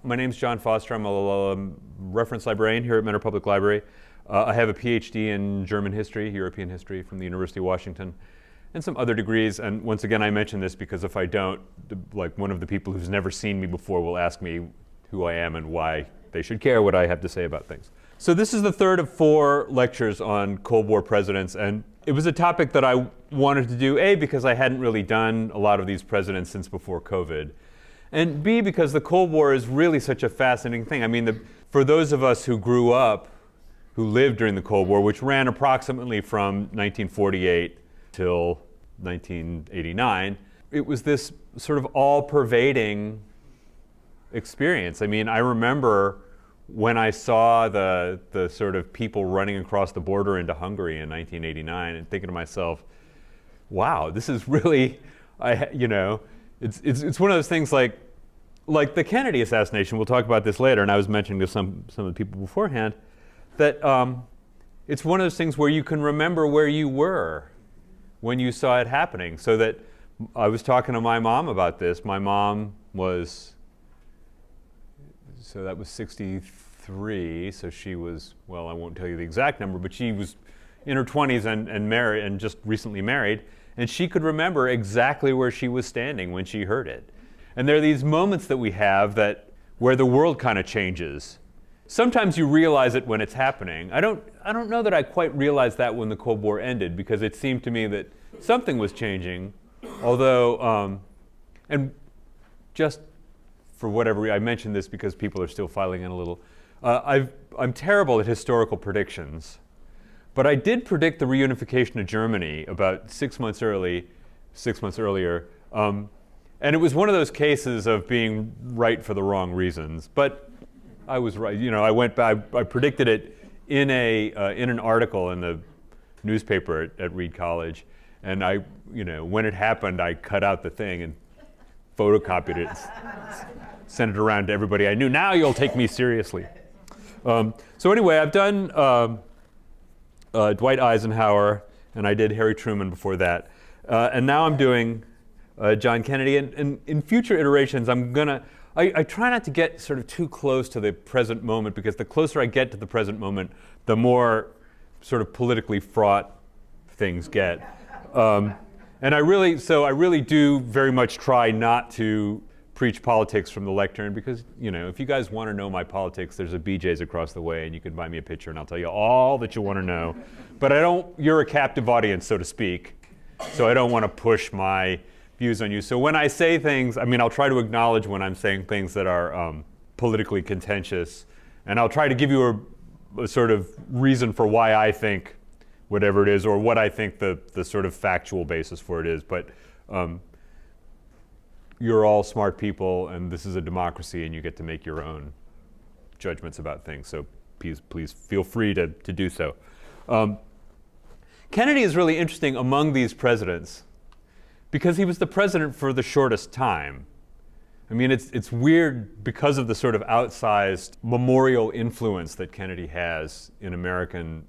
My name's John Foster. I'm a reference librarian here at Mentor Public Library. I have a PhD in German history, European history from the University of Washington, and some other degrees. And once again, I mention this because if I don't, like one of the people who's never seen me before will ask me who I am and why they should care what I have to say about things. So this is the third of 4 lectures on Cold War presidents, and it was a topic that I wanted to do, A, because I hadn't really done a lot of these presidents since before COVID, and B, because the Cold War is really such a fascinating thing. I mean, for those of us who grew up, who lived during the Cold War, which ran approximately from 1948 till 1989, it was this sort of all-pervading experience. I mean, I remember when I saw the sort of people running across the border into Hungary in 1989 and thinking to myself, wow, this is really, it's one of those things like the Kennedy assassination. We'll talk about this later, and I was mentioning to some of the people beforehand that it's one of those things where you can remember where you were when you saw it happening. So that I was talking to my mom about this. My mom was, so that was 63, so she was, well, I won't tell you the exact number, but she was in her 20s and married, and just recently married, and she could remember exactly where she was standing when she heard it. And there are these moments that we have where the world kind of changes. Sometimes you realize it when it's happening. I don't know that I quite realized that when the Cold War ended, because it seemed to me that something was changing, although, and just for whatever reason, I mentioned this because people are still filing in a little. I'm terrible at historical predictions, but I did predict the reunification of Germany about 6 months earlier, and it was one of those cases of being right for the wrong reasons. But I was right. I predicted it in an article in the newspaper at Reed College, and when it happened, I cut out the thing and photocopied it. Sent it around to everybody I knew. Now you'll take me seriously. So anyway, I've done Dwight Eisenhower, and I did Harry Truman before that. And now I'm doing John Kennedy. And in future iterations, I try not to get sort of too close to the present moment, because the closer I get to the present moment, the more sort of politically fraught things get. And I really do very much try not to preach politics from the lectern, because if you guys want to know my politics, there's a BJ's across the way, and you can buy me a picture and I'll tell you all that you want to know. But you're a captive audience, so to speak, so I don't want to push my views on you. So when I say things, I'll try to acknowledge when I'm saying things that are politically contentious, and I'll try to give you a sort of reason for why I think whatever it is, or what I think the sort of factual basis for it is. But you're all smart people, and this is a democracy, and you get to make your own judgments about things. So please feel free to do so. Kennedy is really interesting among these presidents because he was the president for the shortest time. It's weird because of the sort of outsized memorial influence that Kennedy has in American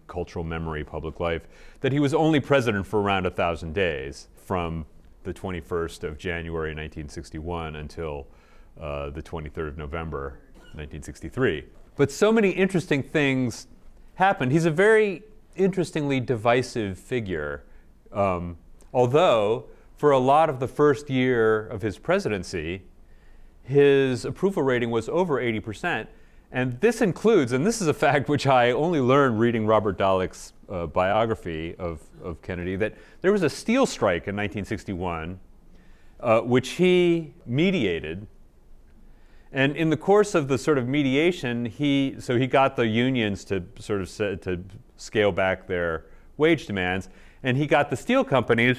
cultural memory, public life, that he was only president for around 1,000 days, from the 21st of January 1961 until the 23rd of November 1963. But so many interesting things happened. He's a very interestingly divisive figure. Although, for a lot of the first year of his presidency, his approval rating was over 80%. And this includes, and this is a fact which I only learned reading Robert Dallek's biography of Kennedy, that there was a steel strike in 1961, which he mediated. And in the course of the sort of mediation, he got the unions to sort of to scale back their wage demands, and he got the steel companies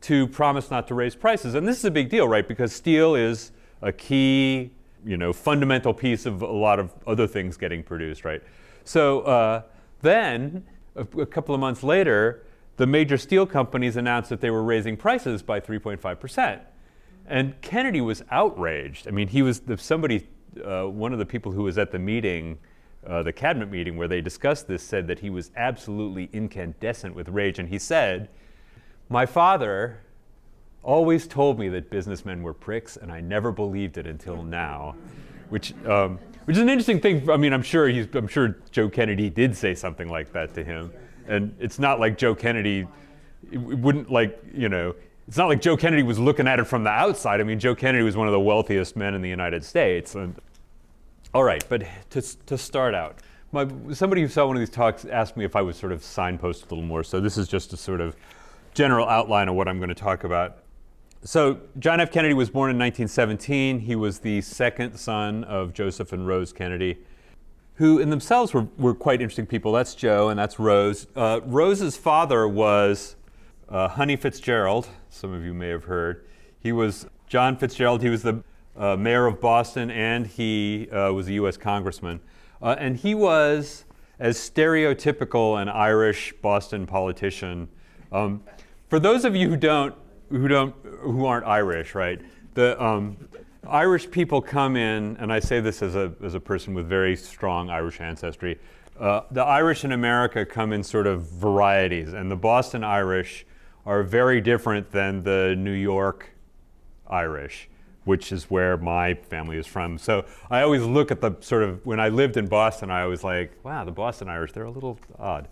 to promise not to raise prices. And this is a big deal, right? Because steel is a key, fundamental piece of a lot of other things getting produced, right? So then, a couple of months later, the major steel companies announced that they were raising prices by 3.5%. And Kennedy was outraged. He was one of the people who was at the meeting, the cabinet meeting where they discussed this, said that he was absolutely incandescent with rage. And he said, "My father always told me that businessmen were pricks, and I never believed it until now. Which is an interesting thing. I mean, I'm sure Joe Kennedy did say something like that to him. And it's not like Joe Kennedy wouldn't it's not like Joe Kennedy was looking at it from the outside. I mean, Joe Kennedy was one of the wealthiest men in the United States. And, all right, but to start out, somebody who saw one of these talks asked me if I would sort of signpost a little more. So this is just a sort of general outline of what I'm going to talk about. So John F. Kennedy was born in 1917. He was the second son of Joseph and Rose Kennedy, who in themselves were quite interesting people. That's Joe and that's Rose. Rose's father was Honey Fitzgerald. Some of you may have heard. He was John Fitzgerald. He was the mayor of Boston, and he was a U.S. congressman. And he was as stereotypical an Irish Boston politician. For those of you who aren't Irish, right? The Irish people come in, and I say this as a person with very strong Irish ancestry. The Irish in America come in sort of varieties, and the Boston Irish are very different than the New York Irish, which is where my family is from. So I always look at the sort of, when I lived in Boston, I was like, wow, the Boston Irish, they're a little odd.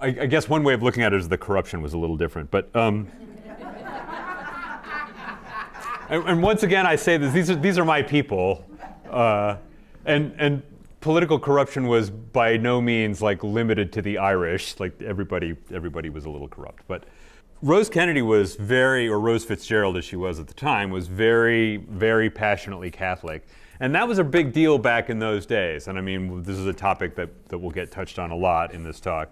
I guess one way of looking at it is the corruption was a little different. But and once again, I say this: these are my people, and political corruption was by no means like limited to the Irish. Like everybody was a little corrupt. But Rose Kennedy was or Rose Fitzgerald as she was at the time, was very, very passionately Catholic. And that was a big deal back in those days. And I mean, this is a topic that will get touched on a lot in this talk.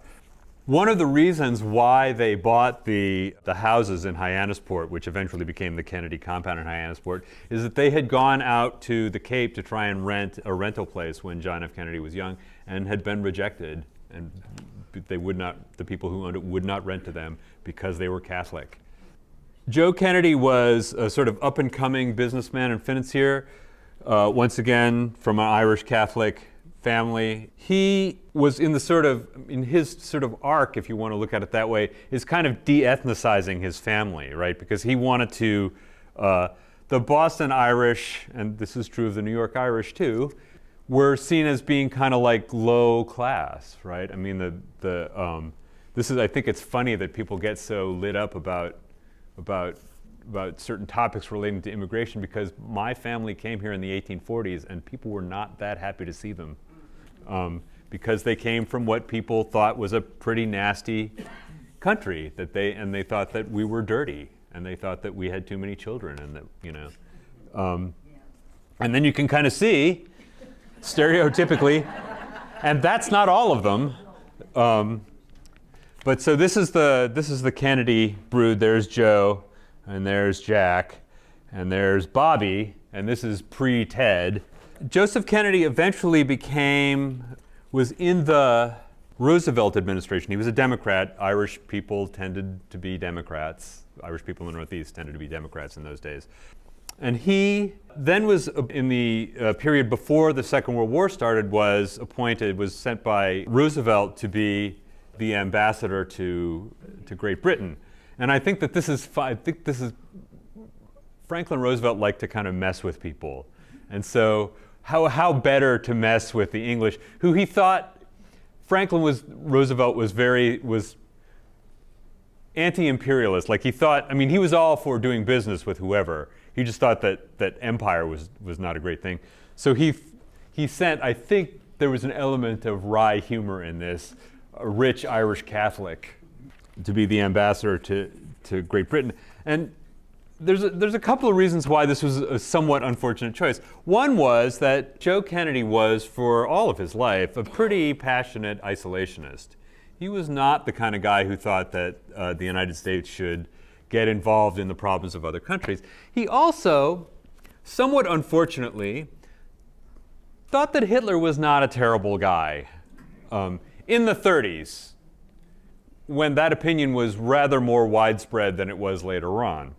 One of the reasons why they bought the houses in Hyannisport, which eventually became the Kennedy compound in Hyannisport, is that they had gone out to the Cape to try and rent a rental place when John F. Kennedy was young and had been rejected. And the people who owned it would not rent to them because they were Catholic. Joe Kennedy was a sort of up-and-coming businessman and financier, once again from an Irish Catholic family. He was in his sort of arc, if you want to look at it that way, is kind of de-ethnicizing his family, right? Because he wanted to, the Boston Irish, and this is true of the New York Irish too, were seen as being kind of like low class, right? I mean, I think it's funny that people get so lit up about certain topics relating to immigration, because my family came here in the 1840s and people were not that happy to see them. Because they came from what people thought was a pretty nasty country, they thought that we were dirty, and they thought that we had too many children, and that and then you can kind of see stereotypically, and that's not all of them. But so this is the Kennedy brood. There's Joe, and there's Jack, and there's Bobby, and this is pre-Ted. Joseph Kennedy eventually was in the Roosevelt administration. He was a Democrat. Irish people tended to be Democrats. Irish people in the Northeast tended to be Democrats in those days. And he then was, in the period before the Second World War started, was sent by Roosevelt to be the ambassador to Great Britain. And I think that this is Franklin Roosevelt liked to kind of mess with people. And so how better to mess with the English, who he thought Roosevelt was anti-imperialist. Like he thought, I mean, he was all for doing business with whoever. He just thought that empire was not a great thing. So he sent, I think there was an element of wry humor in this, a rich Irish Catholic to be the ambassador to Great Britain. And there's a couple of reasons why this was a somewhat unfortunate choice. One was that Joe Kennedy was, for all of his life, a pretty passionate isolationist. He was not the kind of guy who thought that the United States should get involved in the problems of other countries. He also, somewhat unfortunately, thought that Hitler was not a terrible guy. In the 30s, when that opinion was rather more widespread than it was later on.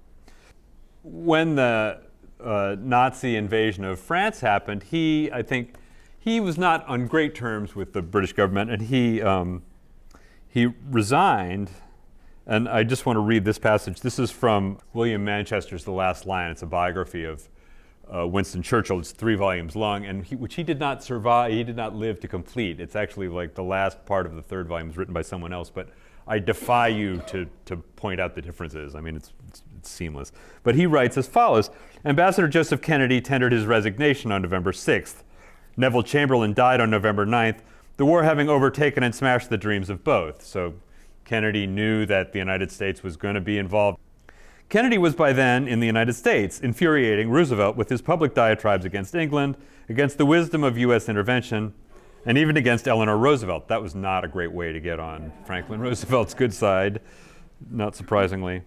When the Nazi invasion of France happened, I think he was not on great terms with the British government, and he resigned, and I just want to read this passage. This is from William Manchester's The Last Line. It's a biography of Winston Churchill. It's 3 volumes long, and which he did not survive. He did not live to complete. It's actually like the last part of the 3rd volume is written by someone else, but I defy you to point out the differences. I mean, it's seamless. But he writes as follows. Ambassador Joseph Kennedy tendered his resignation on November 6th. Neville Chamberlain died on November 9th, the war having overtaken and smashed the dreams of both. So Kennedy knew that the United States was going to be involved. Kennedy was by then in the United States, infuriating Roosevelt with his public diatribes against England, against the wisdom of U.S. intervention, and even against Eleanor Roosevelt. That was not a great way to get on Franklin Roosevelt's good side, not surprisingly.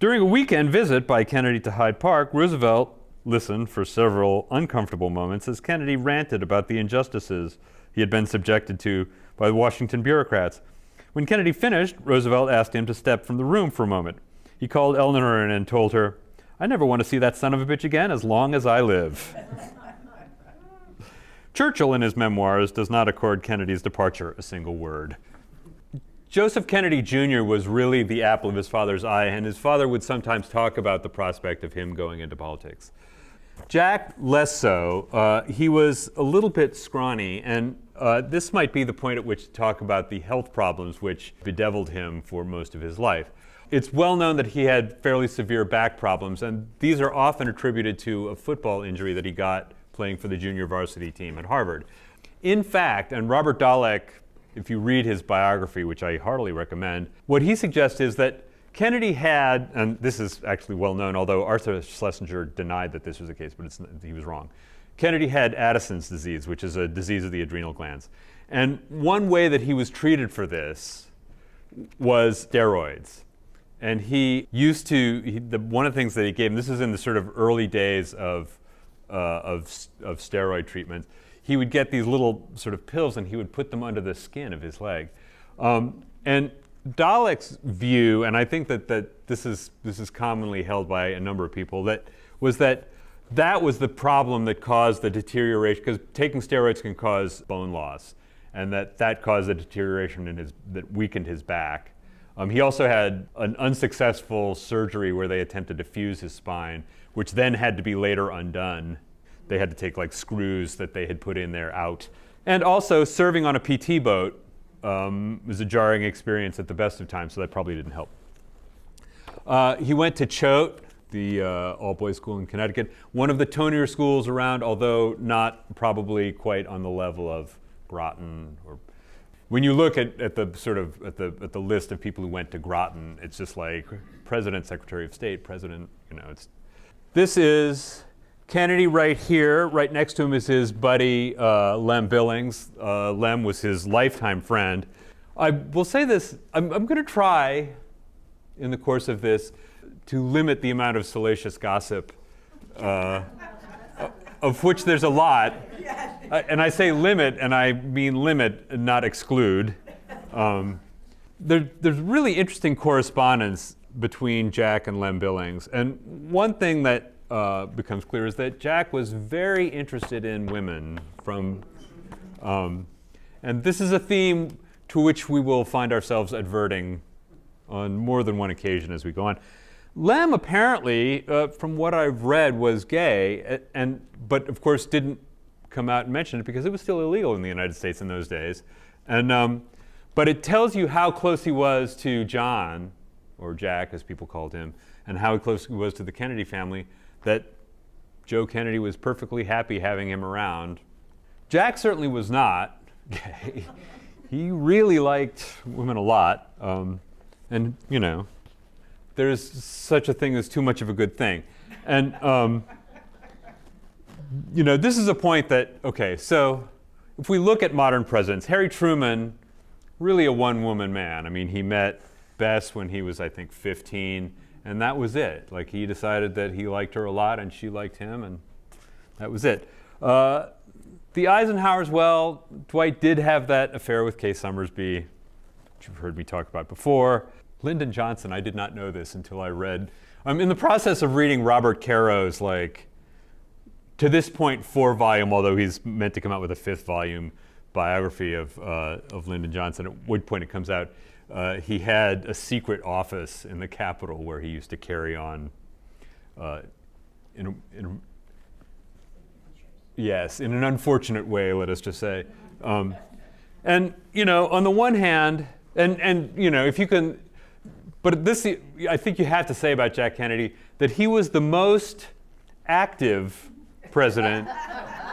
During a weekend visit by Kennedy to Hyde Park, Roosevelt listened for several uncomfortable moments as Kennedy ranted about the injustices he had been subjected to by the Washington bureaucrats. When Kennedy finished, Roosevelt asked him to step from the room for a moment. He called Eleanor in and told her, "I never want to see that son of a bitch again as long as I live." Churchill, in his memoirs, does not accord Kennedy's departure a single word. Joseph Kennedy Jr. was really the apple of his father's eye, and his father would sometimes talk about the prospect of him going into politics. Jack, less so. He was a little bit scrawny, and this might be the point at which to talk about the health problems which bedeviled him for most of his life. It's well known that he had fairly severe back problems, and these are often attributed to a football injury that he got playing for the junior varsity team at Harvard. In fact, and Robert Dallek, if you read his biography, which I heartily recommend, what he suggests is that Kennedy had, and this is actually well known, although Arthur Schlesinger denied that this was the case, but he was wrong. Kennedy had Addison's disease, which is a disease of the adrenal glands. And one way that he was treated for this was steroids. And he used to, one of the things that he gave him, this is in the sort of early days of steroid treatment, he would get these little sort of pills and he would put them under the skin of his leg. And Dallek's view, and I think that this is commonly held by a number of people, that was the problem that caused the deterioration, because taking steroids can cause bone loss, and that caused the deterioration that weakened his back. He also had an unsuccessful surgery where they attempted to fuse his spine, which then had to be later undone. They had to take like screws that they had put in there out. And also serving on a PT boat was a jarring experience at the best of times, so that probably didn't help. He went to Choate, the all-boys school in Connecticut, one of the tonier schools around, although not probably quite on the level of Groton. Or when you look at the list of people who went to Groton, it's just like President, Secretary of State, President. This is Kennedy right here. Right next to him is his buddy Lem Billings. Lem was his lifetime friend. I will say this, I'm going to try in the course of this to limit the amount of salacious gossip, of which there's a lot. And I say limit, and I mean limit and not exclude. There's really interesting correspondence between Jack and Lem Billings. And one thing that becomes clear is that Jack was very interested in women and this is a theme to which we will find ourselves adverting on more than one occasion as we go on. Lem apparently, from what I've read, was gay, but of course didn't come out and mention it because it was still illegal in the United States in those days. But it tells you how close he was to John, or Jack as people called him, and how close he was to the Kennedy family, that Joe Kennedy was perfectly happy having him around. Jack certainly was not gay. He really liked women a lot. And, there's such a thing as too much of a good thing. And, this is a point that, okay, so if we look at modern presidents, Harry Truman, really a one-woman man. I mean, he met Bess when he was, I think, 15, and that was it. Like, he decided that he liked her a lot, and she liked him, and that was it. The Eisenhowers, well, Dwight did have that affair with Kay Summersby, which you've heard me talk about before. Lyndon Johnson, I did not know this until I read. I'm in the process of reading Robert Caro's, to this point, 4-volume, although he's meant to come out with a 5th volume, biography of Lyndon Johnson, at one point it comes out, he had a secret office in the Capitol where he used to carry on, yes, in an unfortunate way, let us just say. And, on the one hand, and if you can, but this, I think you have to say about Jack Kennedy that he was the most active president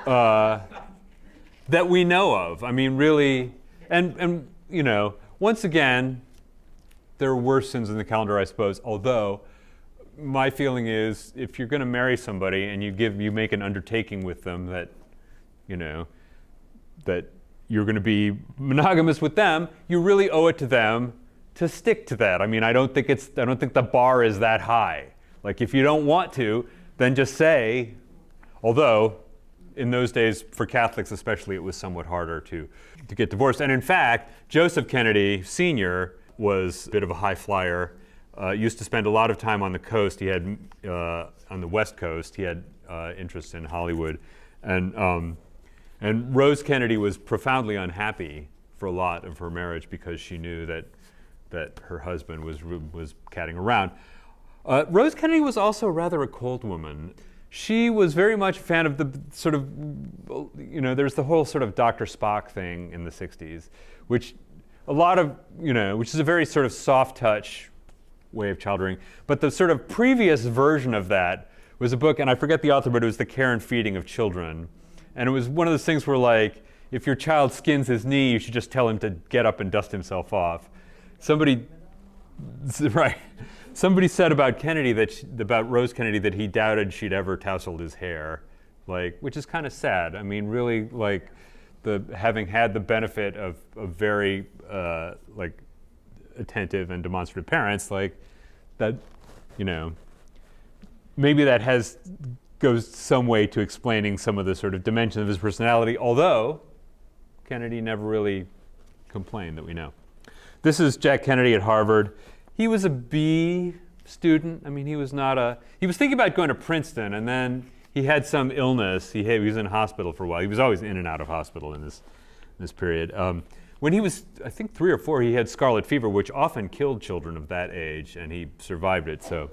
that we know of. I mean, really, and once again, there are worse sins in the calendar, I suppose, although my feeling is if you're going to marry somebody and you make an undertaking with them that, that you're going to be monogamous with them, you really owe it to them to stick to that. I mean, I don't think the bar is that high. Like, if you don't want to, then just say, although in those days, for Catholics especially, it was somewhat harder to get divorced. And in fact, Joseph Kennedy Sr. was a bit of a high flyer, used to spend a lot of time on the coast. He had, on the West Coast, he had interests in Hollywood. And Rose Kennedy was profoundly unhappy for a lot of her marriage because she knew that her husband was catting around. Rose Kennedy was also rather a cold woman. She was very much a fan of the sort of, there's the whole sort of Dr. Spock thing in the 60s, which which is a very sort of soft touch way of child rearing. But the sort of previous version of that was a book, and I forget the author, but it was The Care and Feeding of Children. And it was one of those things where, like, if your child skins his knee, you should just tell him to get up and dust himself off. Somebody said about Kennedy about Rose Kennedy that he doubted she'd ever tousled his hair, which is kind of sad. I mean, really, having had the benefit of very attentive and demonstrative parents, that, maybe that goes some way to explaining some of the sort of dimensions of his personality. Although Kennedy never really complained that we know. This is Jack Kennedy at Harvard. He was a B student. I mean, he was thinking about going to Princeton, and then he had some illness. He was in hospital for a while. He was always in and out of hospital in this period. When he was, I think, 3 or 4, he had scarlet fever, which often killed children of that age, and he survived it. So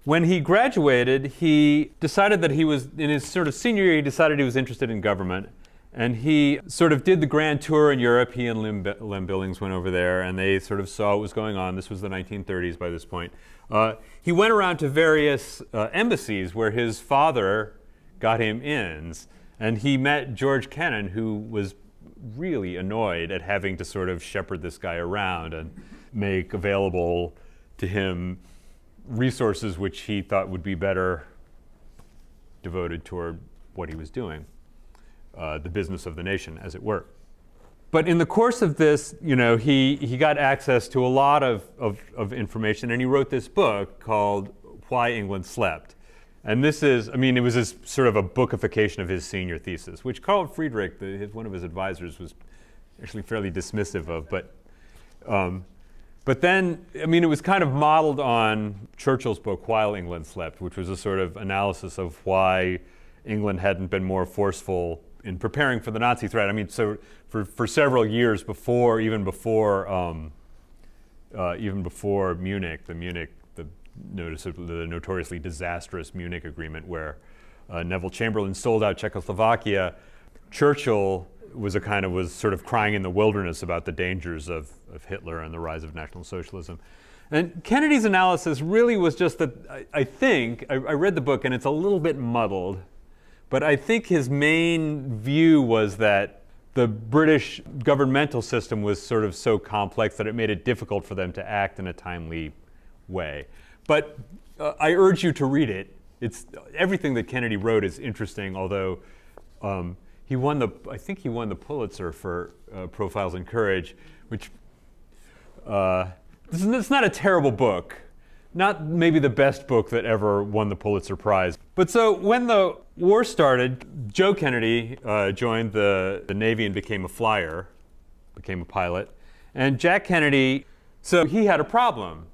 when he graduated, he decided that he was, in his sort of senior year, he decided he was interested in government. And he sort of did the grand tour in Europe. He and Lem Billings went over there, and they sort of saw what was going on. This was the 1930s by this point. He went around to various embassies where his father got him ins, and he met George Kennan, who was really annoyed at having to sort of shepherd this guy around and make available to him resources which he thought would be better devoted toward what he was doing. The business of the nation, as it were. But in the course of this, he got access to a lot of information, and he wrote this book called Why England Slept. And this is, it was this sort of a bookification of his senior thesis, which Carl Friedrich, one of his advisors, was actually fairly dismissive of. But then, it was kind of modeled on Churchill's book, While England Slept, which was a sort of analysis of why England hadn't been more forceful in preparing for the Nazi threat. So for several years before, even before Munich, the notoriously disastrous Munich agreement, where Neville Chamberlain sold out Czechoslovakia, Churchill was sort of crying in the wilderness about the dangers of Hitler and the rise of National Socialism. And Kennedy's analysis really was just that, I read the book and it's a little bit muddled, but I think his main view was that the British governmental system was sort of so complex that it made it difficult for them to act in a timely way. But I urge you to read it. Everything that Kennedy wrote is interesting, although I think he won the Pulitzer for Profiles in Courage, which it's not a terrible book. Not maybe the best book that ever won the Pulitzer Prize. But so when the war started, Joe Kennedy joined the Navy and became a pilot. And Jack Kennedy, so he had a problem.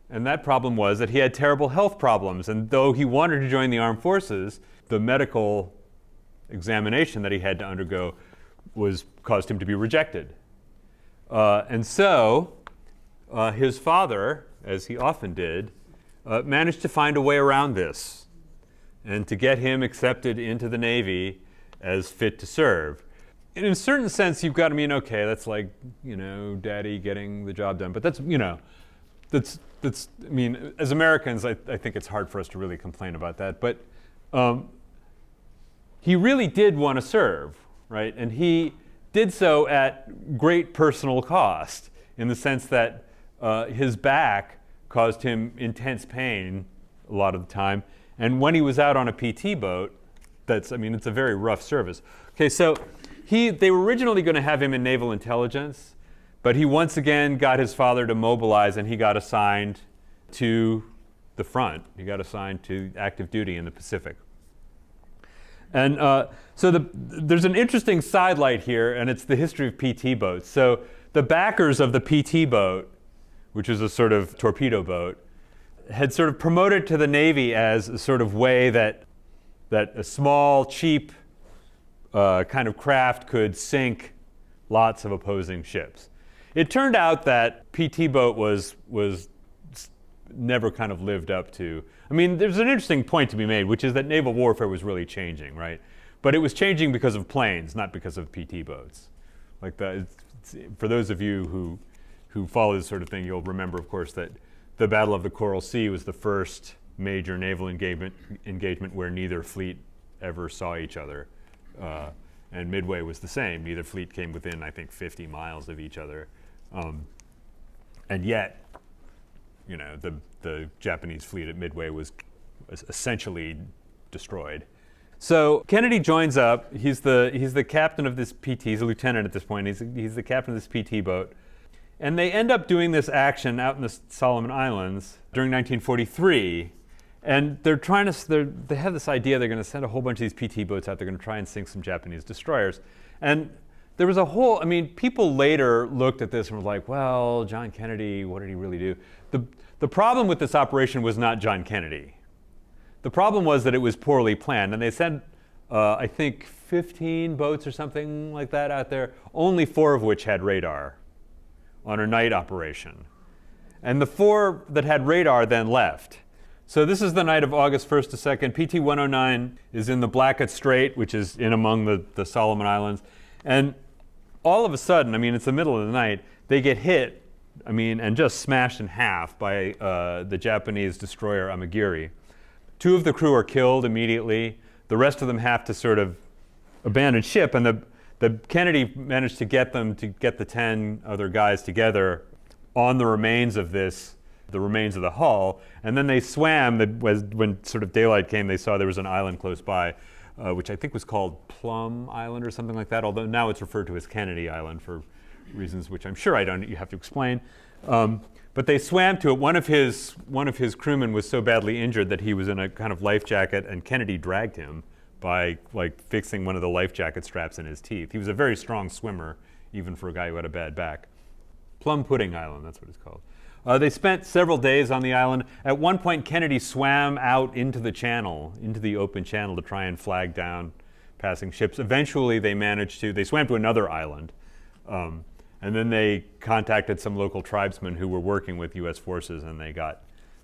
And that problem was that he had terrible health problems. And though he wanted to join the armed forces, the medical examination that he had to undergo caused him to be rejected. And so his father, as he often did, managed to find a way around this and to get him accepted into the Navy as fit to serve. In a certain sense, you've got to mean, okay, that's like, daddy getting the job done. But that's, I mean, as Americans, I think it's hard for us to really complain about that. But he really did want to serve, right? And he did so at great personal cost, in the sense that his back caused him intense pain a lot of the time. And when he was out on a PT boat, it's a very rough service. Okay, so they were originally going to have him in naval intelligence, but he once again got his father to mobilize, and he got assigned to the front. He got assigned to active duty in the Pacific. And so there's an interesting sidelight here, and it's the history of PT boats. So the backers of the PT boat, which is a sort of torpedo boat, had sort of promoted to the Navy as a sort of way that a small, cheap kind of craft could sink lots of opposing ships. It turned out that PT boat was never kind of lived up to. I mean, there's an interesting point to be made, which is that naval warfare was really changing, right? But it was changing because of planes, not because of PT boats. Like for those of you who follow this sort of thing, you'll remember, of course, that the Battle of the Coral Sea was the first major naval engagement where neither fleet ever saw each other. And Midway was the same. Neither fleet came within, I think, 50 miles of each other. And yet, the Japanese fleet at Midway was essentially destroyed. So Kennedy joins up. He's the captain of this PT. He's a lieutenant at this point. He's the captain of this PT boat. And they end up doing this action out in the Solomon Islands during 1943. And they have this idea they're going to send a whole bunch of these PT boats out. They're going to try and sink some Japanese destroyers. And there was people later looked at this and were like, well, John Kennedy, what did he really do? The problem with this operation was not John Kennedy. The problem was that it was poorly planned. And they sent, I think, 15 boats or something like that out there, only 4 of which had radar on a night operation. And the 4 that had radar then left. So this is the night of August 1st to 2nd. PT-109 is in the Blackett Strait, which is in among the Solomon Islands. And all of a sudden, it's the middle of the night, they get hit, and just smashed in half by the Japanese destroyer Amagiri. 2 of the crew are killed immediately. The rest of them have to sort of abandon ship, and the Kennedy managed to get the 10 other guys together on the remains of the hull, and then they swam. When sort of daylight came, they saw there was an island close by, which I think was called Plum Island or something like that, although now it's referred to as Kennedy Island for reasons which I'm sure you have to explain. But they swam to it. One of his crewmen was so badly injured that he was in a kind of life jacket, and Kennedy dragged him by fixing one of the life jacket straps in his teeth. He was a very strong swimmer, even for a guy who had a bad back. Plum Pudding Island, that's what it's called. They spent several days on the island. At one point, Kennedy swam out into the open channel to try and flag down passing ships. Eventually, they swam to another island. And then they contacted some local tribesmen who were working with U.S. forces, and they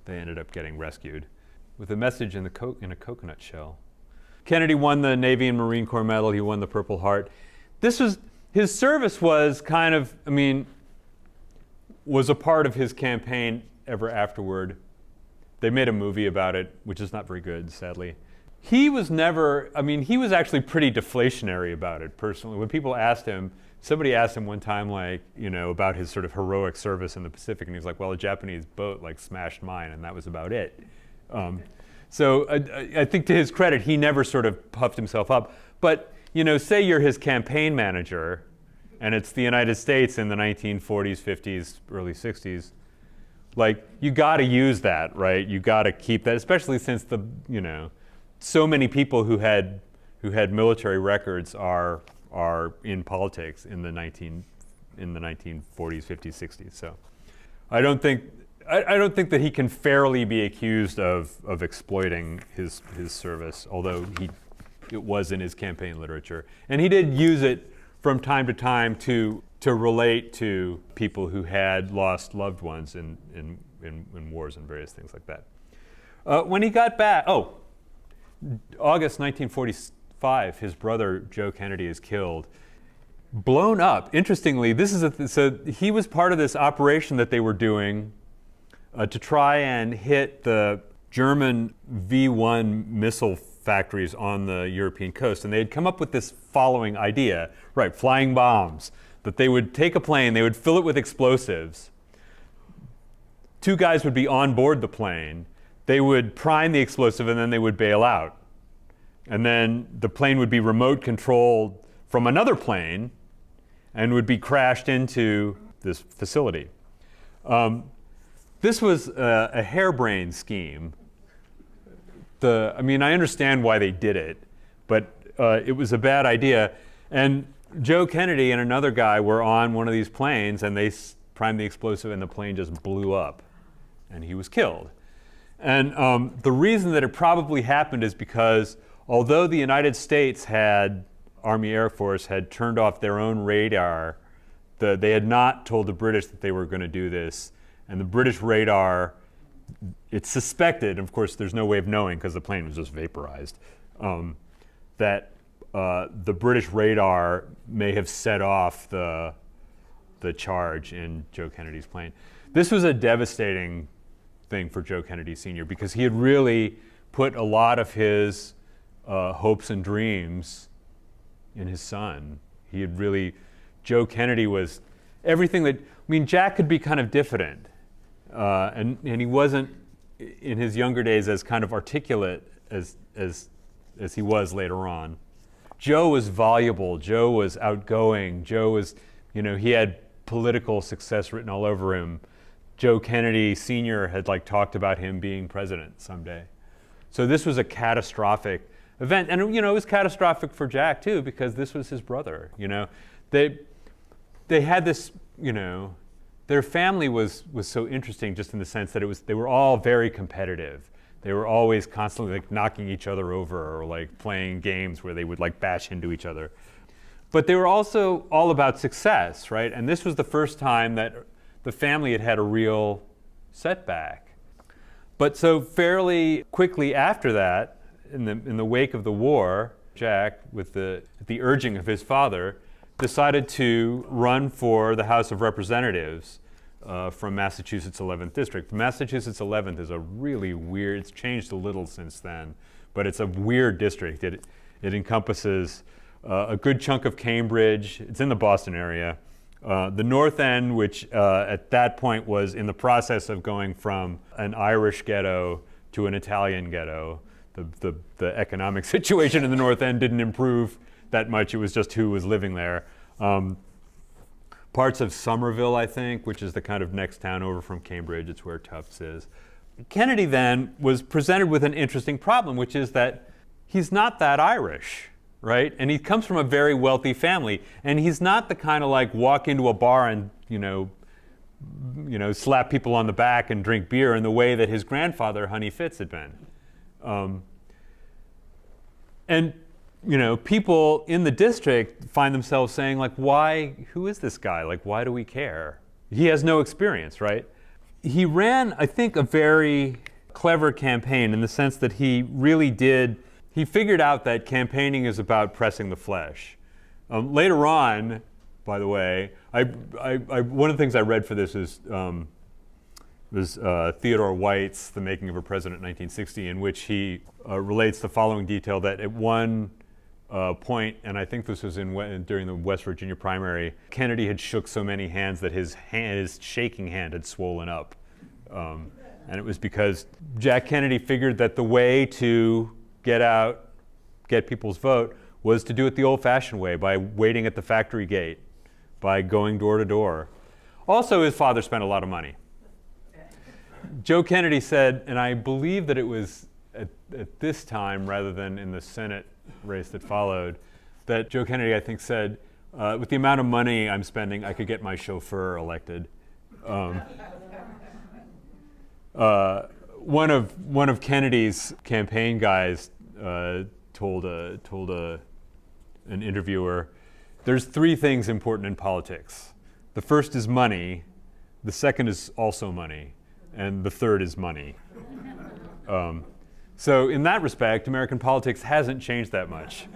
ended up getting rescued with a message in a coconut shell. Kennedy won the Navy and Marine Corps Medal. He won the Purple Heart. His service was kind of, was a part of his campaign ever afterward. They made a movie about it, which is not very good, sadly. He was actually pretty deflationary about it, personally. When people asked him, somebody asked him one time, about his sort of heroic service in the Pacific, and he was like, well, a Japanese boat, smashed mine, and that was about it. So I think to his credit, he never sort of puffed himself up. But, say you're his campaign manager, and it's the United States in the 1940s, 50s, early 60s, you got to use that, right? You got to keep that, especially since so many people who had military records are in politics in the 1940s, 50s, 60s. So I don't think that he can fairly be accused of exploiting his service, although it was in his campaign literature. And he did use it from time to time to relate to people who had lost loved ones in wars and various things like that. When he got back, August 1945, his brother Joe Kennedy is killed. Blown up. Interestingly, so he was part of this operation that they were doing to try and hit the German V-1 missile factories on the European coast. And they had come up with this following idea, right, flying bombs, that they would take a plane, they would fill it with explosives. 2 guys would be on board the plane. They would prime the explosive and then they would bail out. And then the plane would be remote controlled from another plane and would be crashed into this facility. This was a harebrained scheme. I understand why they did it, but it was a bad idea. And Joe Kennedy and another guy were on one of these planes, and they primed the explosive, and the plane just blew up, and he was killed. And the reason that it probably happened is because although the United States Army Air Force had turned off their own radar, they had not told the British that they were going to do this. And the British radar, it's suspected, of course there's no way of knowing because the plane was just vaporized, that the British radar may have set off the charge in Joe Kennedy's plane. This was a devastating thing for Joe Kennedy Sr. because he had really put a lot of his hopes and dreams in his son. Joe Kennedy was everything Jack could be kind of diffident. And he wasn't, in his younger days, as kind of articulate as he was later on. Joe was voluble. Joe was outgoing. Joe was, he had political success written all over him. Joe Kennedy Sr. had talked about him being president someday. So this was a catastrophic event. And, it was catastrophic for Jack, too, because this was his brother. They had this, their family was so interesting just in the sense that they were all very competitive. They were always constantly knocking each other over or playing games where they would bash into each other. But they were also all about success, right? And this was the first time that the family had a real setback. But so fairly quickly after that, in the wake of the war, Jack, at the urging of his father, decided to run for the House of Representatives from Massachusetts 11th District. Massachusetts 11th is a really weird, it's changed a little since then, but it's a weird district. It encompasses a good chunk of Cambridge. It's in the Boston area. The North End, which at that point was in the process of going from an Irish ghetto to an Italian ghetto. The economic situation in the North End didn't improve that much. It was just who was living there. Parts of Somerville, I think, which is the kind of next town over from Cambridge. It's where Tufts is. Kennedy then was presented with an interesting problem, which is that he's not that Irish, right? And he comes from a very wealthy family, and he's not the kind of walk into a bar and slap people on the back and drink beer in the way that his grandfather, Honey Fitz, had been. And people in the district find themselves saying, who is this guy? Why do we care? He has no experience, right? He ran, I think, a very clever campaign in the sense that he figured out that campaigning is about pressing the flesh. Later on, by the way, one of the things I read for this was Theodore White's The Making of a President in 1960, in which he relates the following detail that at one point, and I think this was during the West Virginia primary, Kennedy had shook so many hands that his shaking hand had swollen up. And it was because Jack Kennedy figured that the way to get people's vote was to do it the old-fashioned way, by waiting at the factory gate, by going door to door. Also, his father spent a lot of money. Joe Kennedy said, and I believe that it was at this time rather than in the Senate race that followed, that Joe Kennedy, I think, said, with the amount of money I'm spending, I could get my chauffeur elected. One of Kennedy's campaign guys an interviewer, there's three things important in politics. The first is money, the second is also money, and the third is money. So in that respect, American politics hasn't changed that much.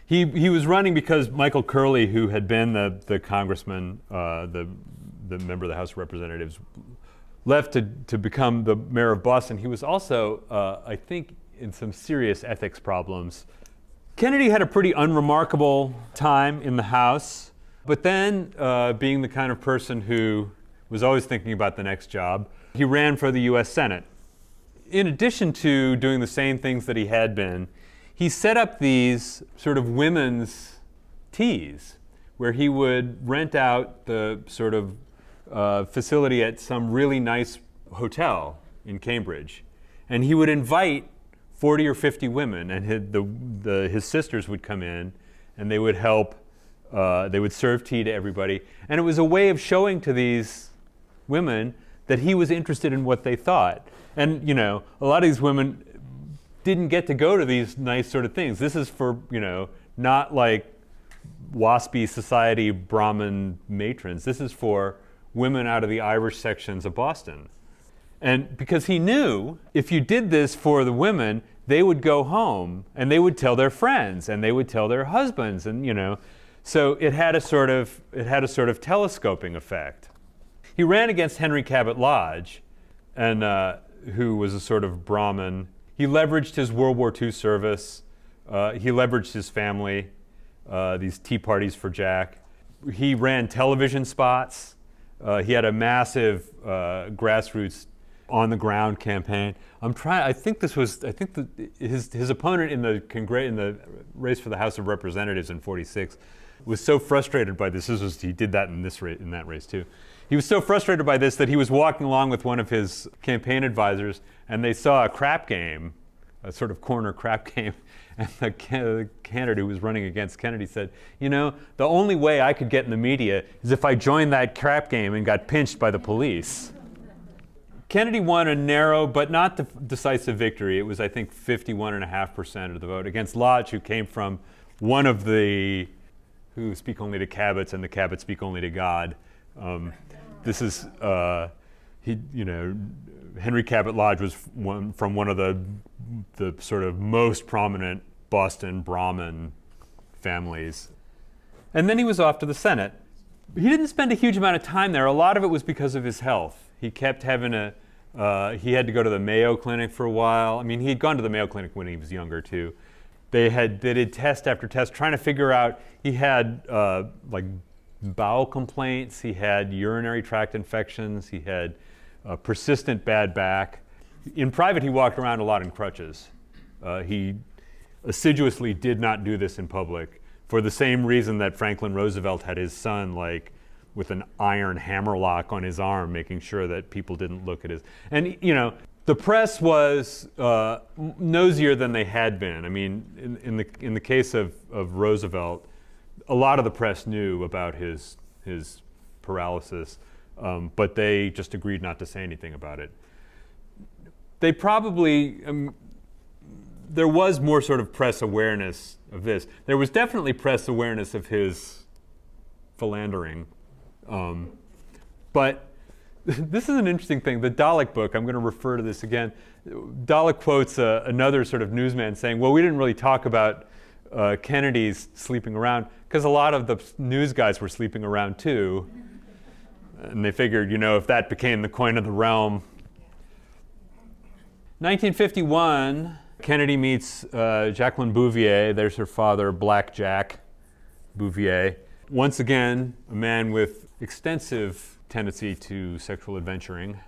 He was running because Michael Curley, who had been the congressman, the member of the House of Representatives, left to become the mayor of Boston. He was also, I think, in some serious ethics problems. Kennedy had a pretty unremarkable time in the House, but then, being the kind of person who was always thinking about the next job, he ran for the US Senate. In addition to doing the same things that he had been, he set up these sort of women's teas, where he would rent out the sort of facility at some really nice hotel in Cambridge. And he would invite 40 or 50 women, and his sisters would come in, and they would help, they would serve tea to everybody. And it was a way of showing to these women that he was interested in what they thought. And, you know, a lot of these women didn't get to go to these nice sort of things. This is for, you know, not like waspy society Brahmin matrons. This is for women out of the Irish sections of Boston. And because he knew if you did this for the women, they would go home and they would tell their friends and they would tell their husbands, and, you know, so it had a sort of telescoping effect. He ran against Henry Cabot Lodge, and who was a sort of Brahmin. He leveraged his World War II service. He leveraged his family, these tea parties for Jack. He ran television spots. He had a massive grassroots, on-the-ground campaign. I think his opponent in the race for the House of Representatives in '46 was so frustrated by this. He did that in that race too. He was so frustrated by this that he was walking along with one of his campaign advisors, and they saw a crap game, a sort of corner crap game, and the candidate who was running against Kennedy said, you know, the only way I could get in the media is if I joined that crap game and got pinched by the police. Kennedy won a narrow but not decisive victory. It was, I think, 51.5% of the vote against Lodge, who came from one of the who speak only to Cabots, and the Cabots speak only to God. This is, Henry Cabot Lodge was from one of the sort of most prominent Boston Brahmin families. And then he was off to the Senate. He didn't spend a huge amount of time there. A lot of it was because of his health. He kept having he had to go to the Mayo Clinic for a while. I mean, he had gone to the Mayo Clinic when he was younger too. They did test after test trying to figure out, he had like bowel complaints, he had urinary tract infections, he had persistent bad back. In private, he walked around a lot in crutches. He assiduously did not do this in public for the same reason that Franklin Roosevelt had his son like with an iron hammerlock on his arm, making sure that people didn't look at his. And, you know, the press was nosier than they had been. I mean, in the case of Roosevelt, a lot of the press knew about his paralysis, but they just agreed not to say anything about it. They probably, there was more sort of press awareness of this. There was definitely press awareness of his philandering, but this is an interesting thing. The Dalek book, I'm going to refer to this again. Dalek quotes another sort of newsman saying, well, we didn't really talk about Kennedy's sleeping around because a lot of the news guys were sleeping around too. And they figured, you know, if that became the coin of the realm. 1951, Kennedy meets Jacqueline Bouvier. There's her father, Black Jack Bouvier. Once again, a man with extensive tendency to sexual adventuring.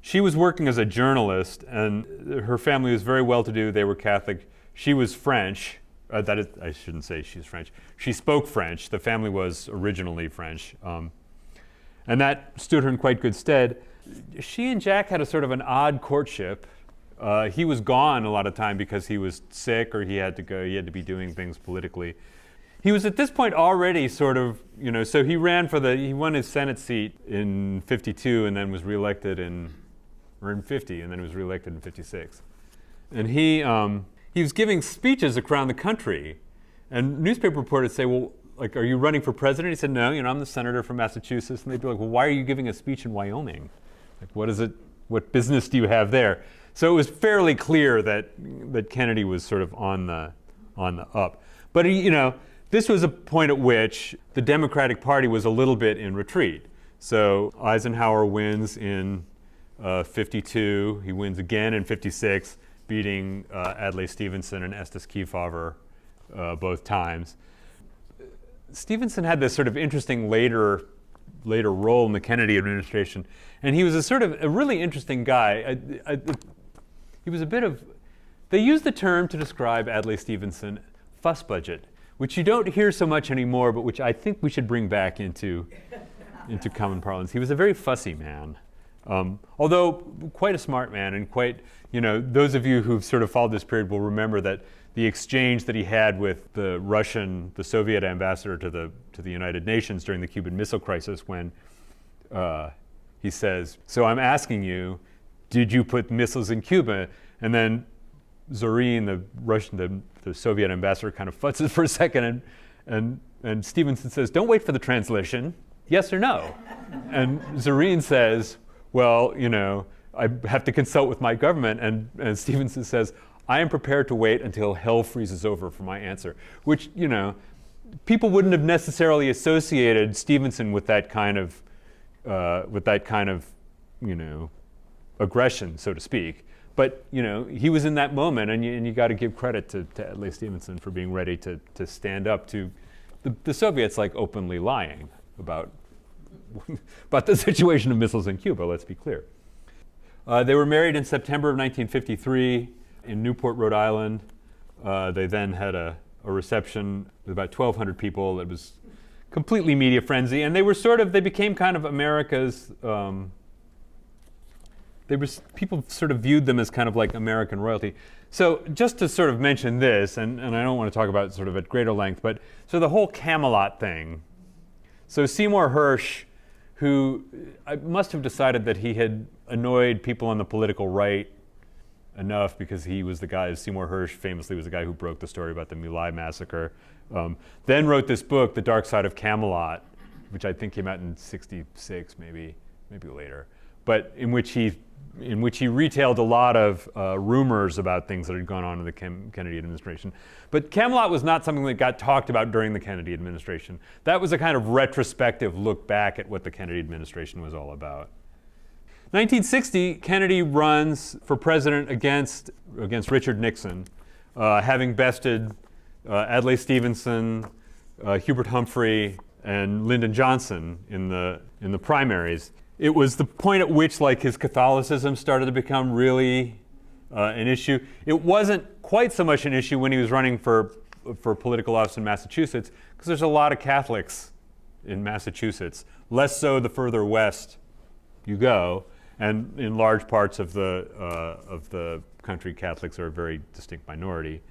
She was working as a journalist, and her family was very well-to-do. They were Catholic. She was French. That is, I shouldn't say she's French. She spoke French. The family was originally French. And that stood her in quite good stead. She and Jack had a sort of an odd courtship. He was gone a lot of time because he was sick or he had to go. He had to be doing things politically. He was at this point already sort of, you know, so he won his Senate seat in 52 and then was reelected in 50, and then he was reelected in 56. and he was giving speeches around the country, and newspaper reporters say, well, like, are you running for president? He said, no, I'm the senator from Massachusetts. And they'd be like, well, why are you giving a speech in Wyoming? Like, what business do you have there? So it was fairly clear that Kennedy was sort of on the up. But this was a point at which the Democratic Party was a little bit in retreat. So Eisenhower wins in 52. He wins again in 56, beating Adlai Stevenson and Estes Kefauver both times. Stevenson had this sort of interesting later role in the Kennedy administration, and he was a really interesting guy. He was a bit of, they used the term to describe Adlai Stevenson, fuss budget, which you don't hear so much anymore, but which I think we should bring back into common parlance. He was a very fussy man, although quite a smart man, and quite, those of you who've sort of followed this period will remember that the exchange that he had with the Soviet ambassador to the United Nations during the Cuban Missile Crisis, when he says, so I'm asking you, did you put missiles in Cuba? And then Zorin, the Soviet ambassador, kind of futzes for a second, and Stevenson says, don't wait for the translation, yes or no? And Zorin says, well, I have to consult with my government, and Stevenson says, I am prepared to wait until hell freezes over for my answer, which, people wouldn't have necessarily associated Stevenson with that kind of aggression, so to speak. But, he was in that moment, and you got to give credit to Adlai Stevenson for being ready to stand up to the Soviets, like, openly lying about the situation of missiles in Cuba, let's be clear. They were married in September of 1953 in Newport, Rhode Island. They then had a reception with about 1,200 people. It was completely media frenzy, and they became kind of America's, people sort of viewed them as kind of like American royalty. So just to sort of mention this, and I don't want to talk about it sort of at greater length, but so the whole Camelot thing. So Seymour Hersh, who must have decided that he had annoyed people on the political right enough, because he was the guy, Seymour Hersh famously was the guy who broke the story about the My Lai massacre, then wrote this book, The Dark Side of Camelot, which I think came out in 66, maybe later, but in which he retailed a lot of rumors about things that had gone on in the Kennedy administration. But Camelot was not something that got talked about during the Kennedy administration. That was a kind of retrospective look back at what the Kennedy administration was all about. 1960, Kennedy runs for president against Richard Nixon, having bested Adlai Stevenson, Hubert Humphrey, and Lyndon Johnson in the primaries. It was the point at which, like, his Catholicism started to become really an issue. It wasn't quite so much an issue when he was running for political office in Massachusetts, because there's a lot of Catholics in Massachusetts. Less so the further west you go, and in large parts of the country, Catholics are a very distinct minority.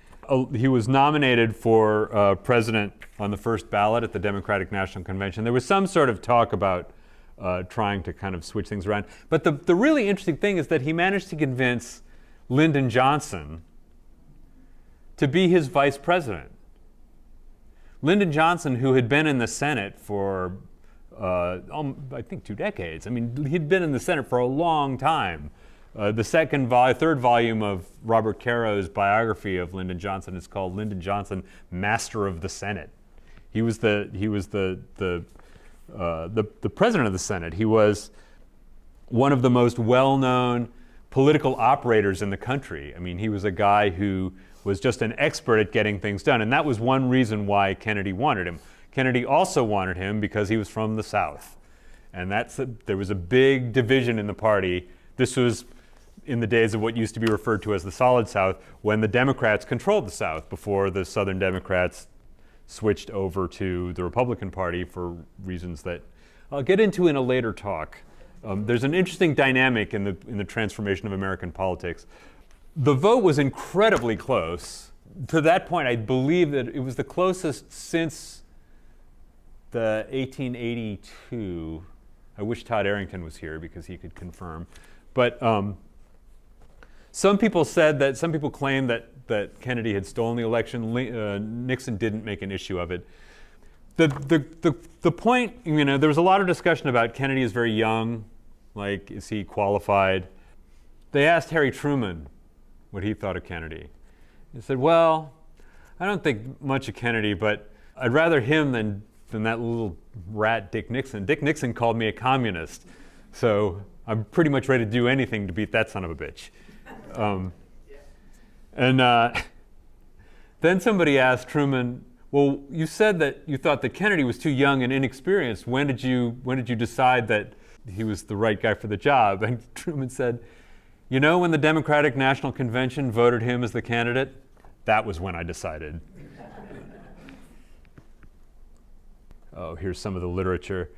He was nominated for president on the first ballot at the Democratic National Convention. There was some sort of talk about trying to kind of switch things around. But the really interesting thing is that he managed to convince Lyndon Johnson to be his vice president. Lyndon Johnson, who had been in the Senate for, I think, 2 decades. I mean, he'd been in the Senate for a long time. The third volume of Robert Caro's biography of Lyndon Johnson is called Lyndon Johnson, Master of the Senate. He was the president of the Senate. He was one of the most well-known political operators in the country. I mean, he was a guy who was just an expert at getting things done, and that was one reason why Kennedy wanted him. Kennedy also wanted him because he was from the South, and there was a big division in the party. This was in the days of what used to be referred to as the Solid South, when the Democrats controlled the South before the Southern Democrats switched over to the Republican Party for reasons that I'll get into in a later talk. There's an interesting dynamic in the transformation of American politics. The vote was incredibly close. To that point, I believe that it was the closest since the 1882. I wish Todd Arrington was here because he could confirm. But Some people claim that Kennedy had stolen the election. Nixon didn't make an issue of it. The point, there was a lot of discussion about Kennedy is very young, like, is he qualified? They asked Harry Truman what he thought of Kennedy. He said, well, I don't think much of Kennedy, but I'd rather him than that little rat Dick Nixon. Dick Nixon called me a communist, so I'm pretty much ready to do anything to beat that son of a bitch. Then somebody asked Truman, well, you said that you thought that Kennedy was too young and inexperienced. When did you decide that he was the right guy for the job? And Truman said, when the Democratic National Convention voted him as the candidate, that was when I decided. Oh, here's some of the literature.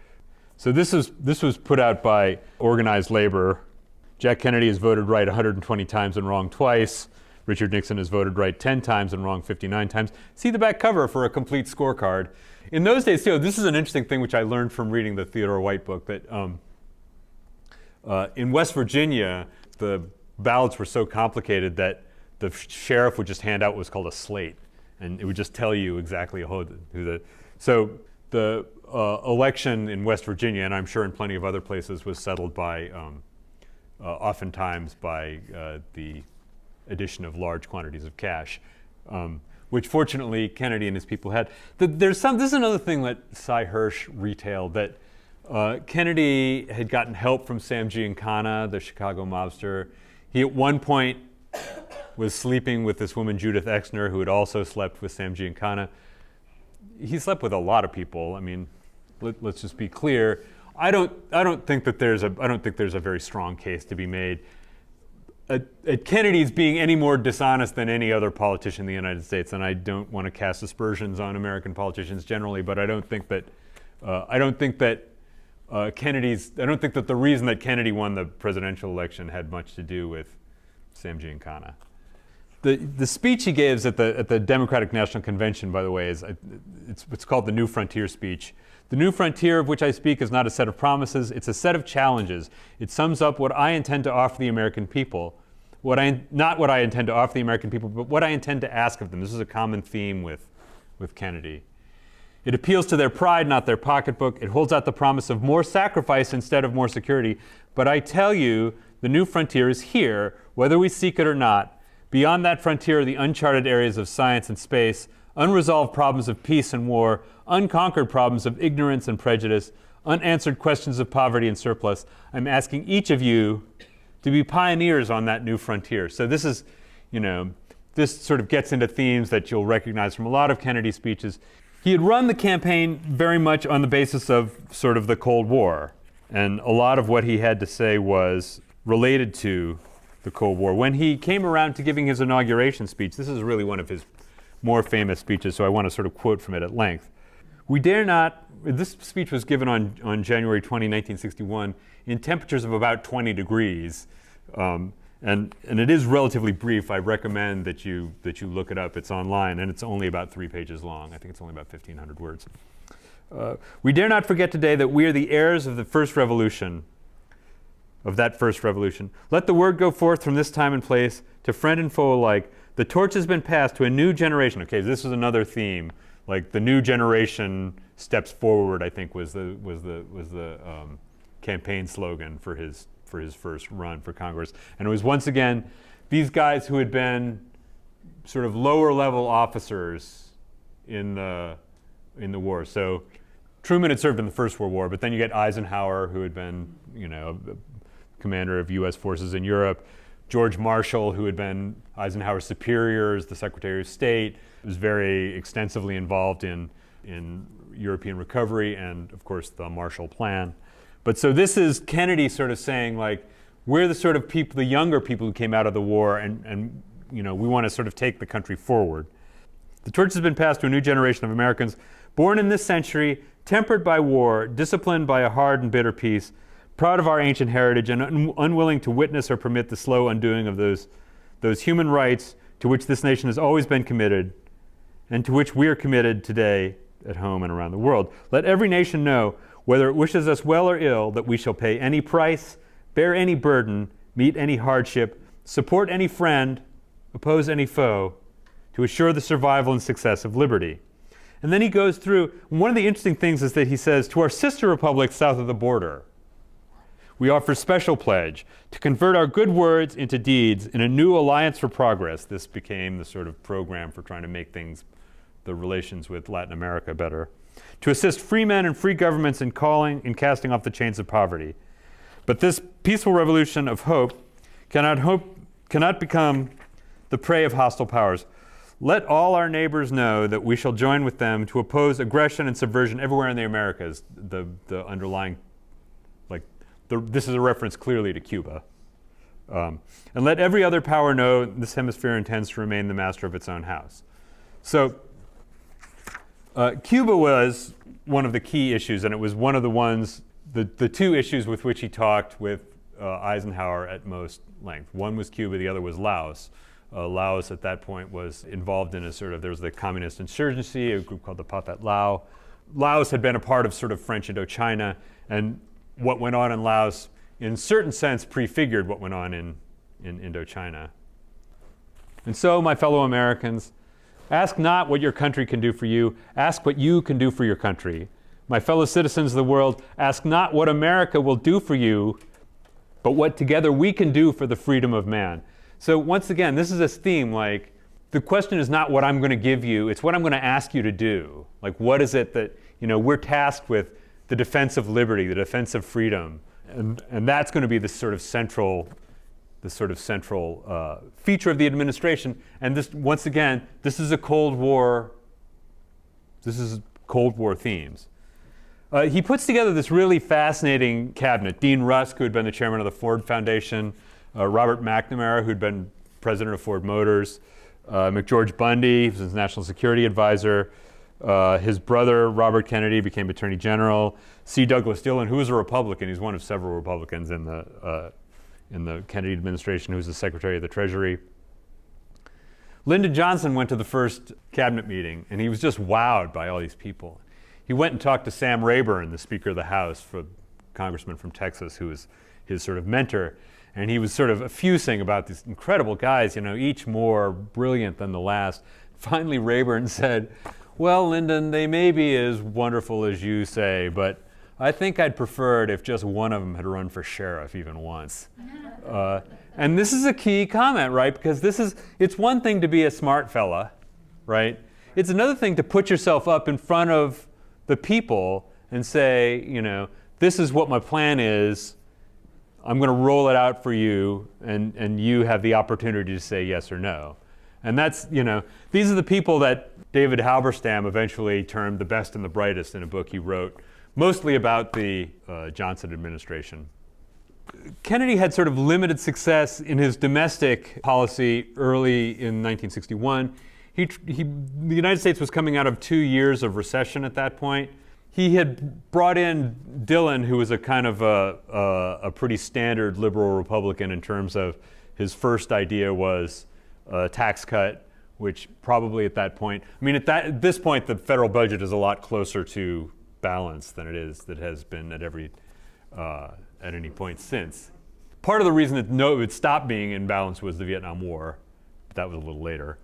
So this was put out by Organized Labor. Jack Kennedy has voted right 120 times and wrong twice. Richard Nixon has voted right 10 times and wrong 59 times. See the back cover for a complete scorecard. In those days, this is an interesting thing which I learned from reading the Theodore White book, that in West Virginia, the ballots were so complicated that the sheriff would just hand out what was called a slate, and it would just tell you exactly So the election in West Virginia, and I'm sure in plenty of other places, was settled by, oftentimes by the addition of large quantities of cash, which fortunately Kennedy and his people had. This is another thing that Cy Hirsch retailed, that Kennedy had gotten help from Sam Giancana, the Chicago mobster. He at one point was sleeping with this woman Judith Exner, who had also slept with Sam Giancana. He slept with a lot of people. I mean, let's just be clear. I don't think there's a very strong case to be made at Kennedy's being any more dishonest than any other politician in the United States. And I don't want to cast aspersions on American politicians generally, but I don't think that the reason that Kennedy won the presidential election had much to do with Sam Giancana. The speech he gives at the Democratic National Convention, by the way, it's called the New Frontier speech. The new frontier of which I speak is not a set of promises, it's a set of challenges. It sums up what I intend to offer the American people. Not what I intend to offer the American people, but what I intend to ask of them. This is a common theme with Kennedy. It appeals to their pride, not their pocketbook. It holds out the promise of more sacrifice instead of more security. But I tell you, the new frontier is here, whether we seek it or not. Beyond that frontier are the uncharted areas of science and space, unresolved problems of peace and war, unconquered problems of ignorance and prejudice, unanswered questions of poverty and surplus. I'm asking each of you to be pioneers on that new frontier. So this is, this sort of gets into themes that you'll recognize from a lot of Kennedy's speeches. He had run the campaign very much on the basis of sort of the Cold War. And a lot of what he had to say was related to the Cold War. When he came around to giving his inauguration speech, this is really one of his more famous speeches, so I want to sort of quote from it at length. We dare not, this speech was given on January 20, 1961, in temperatures of about 20 degrees. And it is relatively brief. I recommend that you look it up. It's online, and it's only about 3 pages long. I think it's only about 1,500 words. We dare not forget today that we are the heirs of the first revolution, of that first revolution. Let the word go forth from this time and place to friend and foe alike. The torch has been passed to a new generation. Okay, this is another theme. Like the new generation steps forward, I think was the campaign slogan for his first run for Congress. And it was once again these guys who had been sort of lower level officers in the war. So Truman had served in the First World War, but then you get Eisenhower, who had been, commander of U.S. forces in Europe. George Marshall, who had been Eisenhower's superior as the Secretary of State, was very extensively involved in European recovery and, of course, the Marshall Plan. But so this is Kennedy sort of saying, like, we're the sort of people, the younger people who came out of the war, and we want to sort of take the country forward. The torch has been passed to a new generation of Americans born in this century, tempered by war, disciplined by a hard and bitter peace, proud of our ancient heritage, and unwilling to witness or permit the slow undoing of those human rights to which this nation has always been committed, and to which we are committed today at home and around the world. Let every nation know, whether it wishes us well or ill, that we shall pay any price, bear any burden, meet any hardship, support any friend, oppose any foe, to assure the survival and success of liberty. And then he goes through, one of the interesting things is that he says, to our sister republics south of the border, we offer special pledge to convert our good words into deeds in a new alliance for progress. This became the sort of program for trying to make things, the relations with Latin America better. To assist free men and free governments in casting off the chains of poverty. But this peaceful revolution of hope cannot become the prey of hostile powers. Let all our neighbors know that we shall join with them to oppose aggression and subversion everywhere in the Americas. The underlying, this is a reference clearly to Cuba. And let every other power know this hemisphere intends to remain the master of its own house. So Cuba was one of the key issues, and it was one of the ones, the two issues with which he talked with Eisenhower at most length. One was Cuba, the other was Laos. Laos at that point was involved in there was the communist insurgency, a group called the Pathet Lao. Laos had been a part of sort of French Indochina, and what went on in Laos, in a certain sense, prefigured what went on in Indochina. And so, my fellow Americans, ask not what your country can do for you, ask what you can do for your country. My fellow citizens of the world, ask not what America will do for you, but what together we can do for the freedom of man. So once again, this is a theme, like, the question is not what I'm going to give you, it's what I'm going to ask you to do. Like, what is it that, we're tasked with the defense of liberty, the defense of freedom. And that's going to be the sort of central feature of the administration. And this, once again, this is Cold War themes. He puts together this really fascinating cabinet. Dean Rusk, who had been the chairman of the Ford Foundation, Robert McNamara, who'd been president of Ford Motors, McGeorge Bundy, who was his national security advisor. His brother, Robert Kennedy, became Attorney General. C. Douglas Dillon, who was a Republican, he's one of several Republicans in the Kennedy administration, who was the Secretary of the Treasury. Lyndon Johnson went to the first cabinet meeting, and he was just wowed by all these people. He went and talked to Sam Rayburn, the Speaker of the House, congressman from Texas, who was his sort of mentor. And he was sort of effusing about these incredible guys, each more brilliant than the last. Finally, Rayburn said, well, Lyndon, they may be as wonderful as you say, but I think I'd prefer it if just one of them had run for sheriff even once. And this is a key comment, right? Because it's one thing to be a smart fella, right? It's another thing to put yourself up in front of the people and say, this is what my plan is. I'm going to roll it out for you, and you have the opportunity to say yes or no. And that's, these are the people that David Halberstam eventually termed the best and the brightest in a book he wrote, mostly about the Johnson administration. Kennedy had sort of limited success in his domestic policy early in 1961. The United States was coming out of 2 years of recession at that point. He had brought in Dillon, who was a kind of a pretty standard liberal Republican in terms of his first idea was a tax cut, which probably at that point, at this point, the federal budget is a lot closer to balance than it has been at any point since. Part of the reason that it would stop being in balance was the Vietnam War, but that was a little later.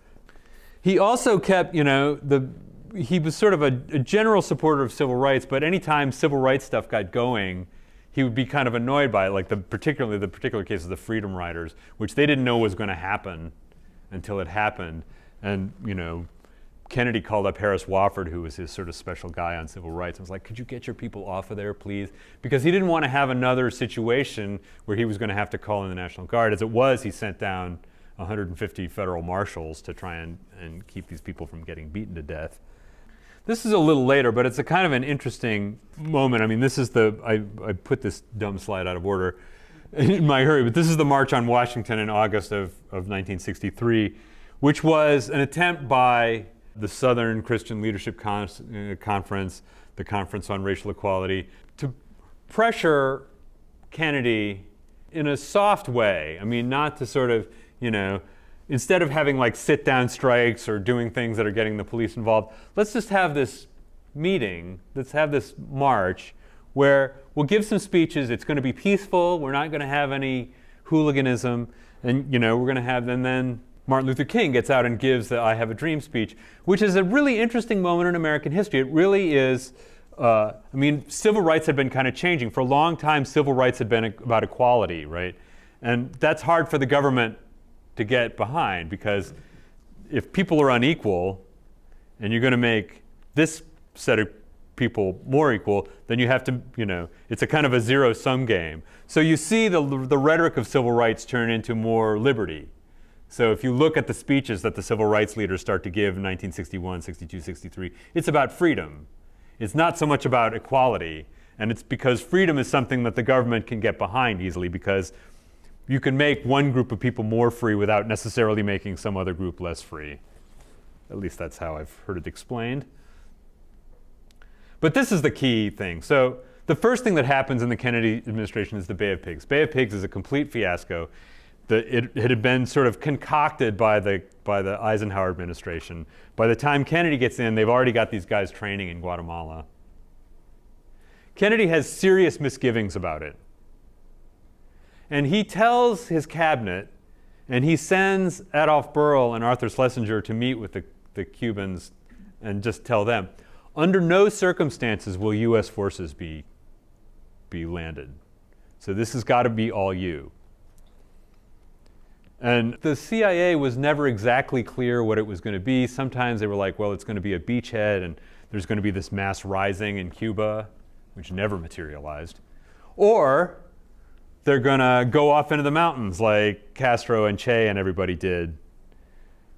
He also kept, he was sort of a general supporter of civil rights, but anytime civil rights stuff got going, he would be kind of annoyed by it, like particularly the particular case of the Freedom Riders, which they didn't know was going to happen until it happened. And, Kennedy called up Harris Wofford, who was his sort of special guy on civil rights, and was like, could you get your people off of there, please? Because he didn't want to have another situation where he was going to have to call in the National Guard. As it was, he sent down 150 federal marshals to try and keep these people from getting beaten to death. This is a little later, but it's a kind of an interesting moment. This is I put this dumb slide out of order in my hurry, but this is the March on Washington in August of 1963, which was an attempt by the Southern Christian Leadership Conference, the Conference on Racial Equality, to pressure Kennedy in a soft way. Not to sort of, instead of having like sit-down strikes or doing things that are getting the police involved, let's just have this meeting, let's have this march where we'll give some speeches, it's going to be peaceful, we're not going to have any hooliganism, And, we're going to have, and then Martin Luther King gets out and gives the I Have a Dream speech, which is a really interesting moment in American history. It really is, civil rights had been kind of changing. For a long time, civil rights had been about equality, right? And that's hard for the government to get behind, because if people are unequal and you're going to make this set of people more equal, then you have to, it's a kind of a zero-sum game. So you see the rhetoric of civil rights turn into more liberty. So if you look at the speeches that the civil rights leaders start to give in 1961, 62, 63, it's about freedom. It's not so much about equality. And it's because freedom is something that the government can get behind easily, because you can make one group of people more free without necessarily making some other group less free. At least that's how I've heard it explained. But this is the key thing. So the first thing that happens in the Kennedy administration is the Bay of Pigs. Bay of Pigs is a complete fiasco. It had been sort of concocted by the Eisenhower administration. By the time Kennedy gets in, they've already got these guys training in Guatemala. Kennedy has serious misgivings about it. And he tells his cabinet, and he sends Adolf Berle and Arthur Schlesinger to meet with the Cubans and just tell them, under no circumstances will U.S. forces be landed. So this has got to be all you. And the CIA was never exactly clear what it was going to be. Sometimes they were like, well, it's going to be a beachhead, and there's going to be this mass rising in Cuba, which never materialized. Or they're going to go off into the mountains like Castro and Che and everybody did.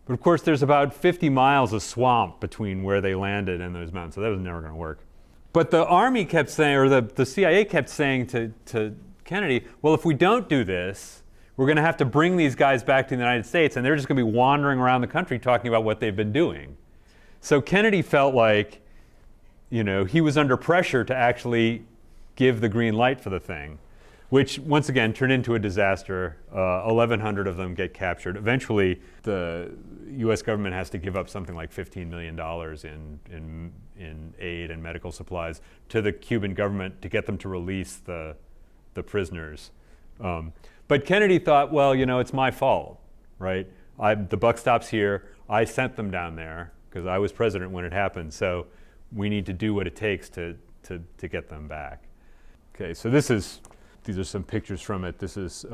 But of course, there's about 50 miles of swamp between where they landed and those mountains, so that was never going to work. But the Army kept saying, or the CIA kept saying to Kennedy, well, if we don't do this, we're going to have to bring these guys back to the United States, and they're just going to be wandering around the country talking about what they've been doing. So Kennedy felt like, he was under pressure to actually give the green light for the thing, which once again turned into a disaster. 1,100 of them get captured. Eventually, the U.S. government has to give up something like $15 million in aid and medical supplies to the Cuban government to get them to release the prisoners. But Kennedy thought, well, it's my fault, right? The buck stops here. I sent them down there because I was president when it happened. So we need to do what it takes to get them back. Okay, so these are some pictures from it. This is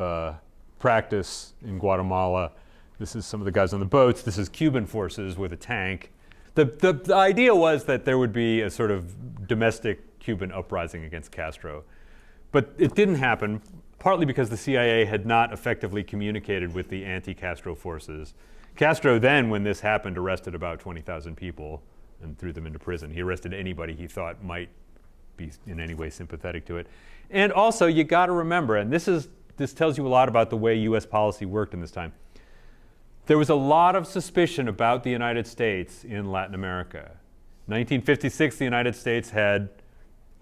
practice in Guatemala. This is some of the guys on the boats. This is Cuban forces with a tank. The idea was that there would be a sort of domestic Cuban uprising against Castro. But it didn't happen, partly because the CIA had not effectively communicated with the anti-Castro forces. Castro then, when this happened, arrested about 20,000 people and threw them into prison. He arrested anybody he thought might be in any way sympathetic to it. And also, you got to remember, and this tells you a lot about the way U.S. policy worked in this time. There was a lot of suspicion about the United States in Latin America. 1956, the United States had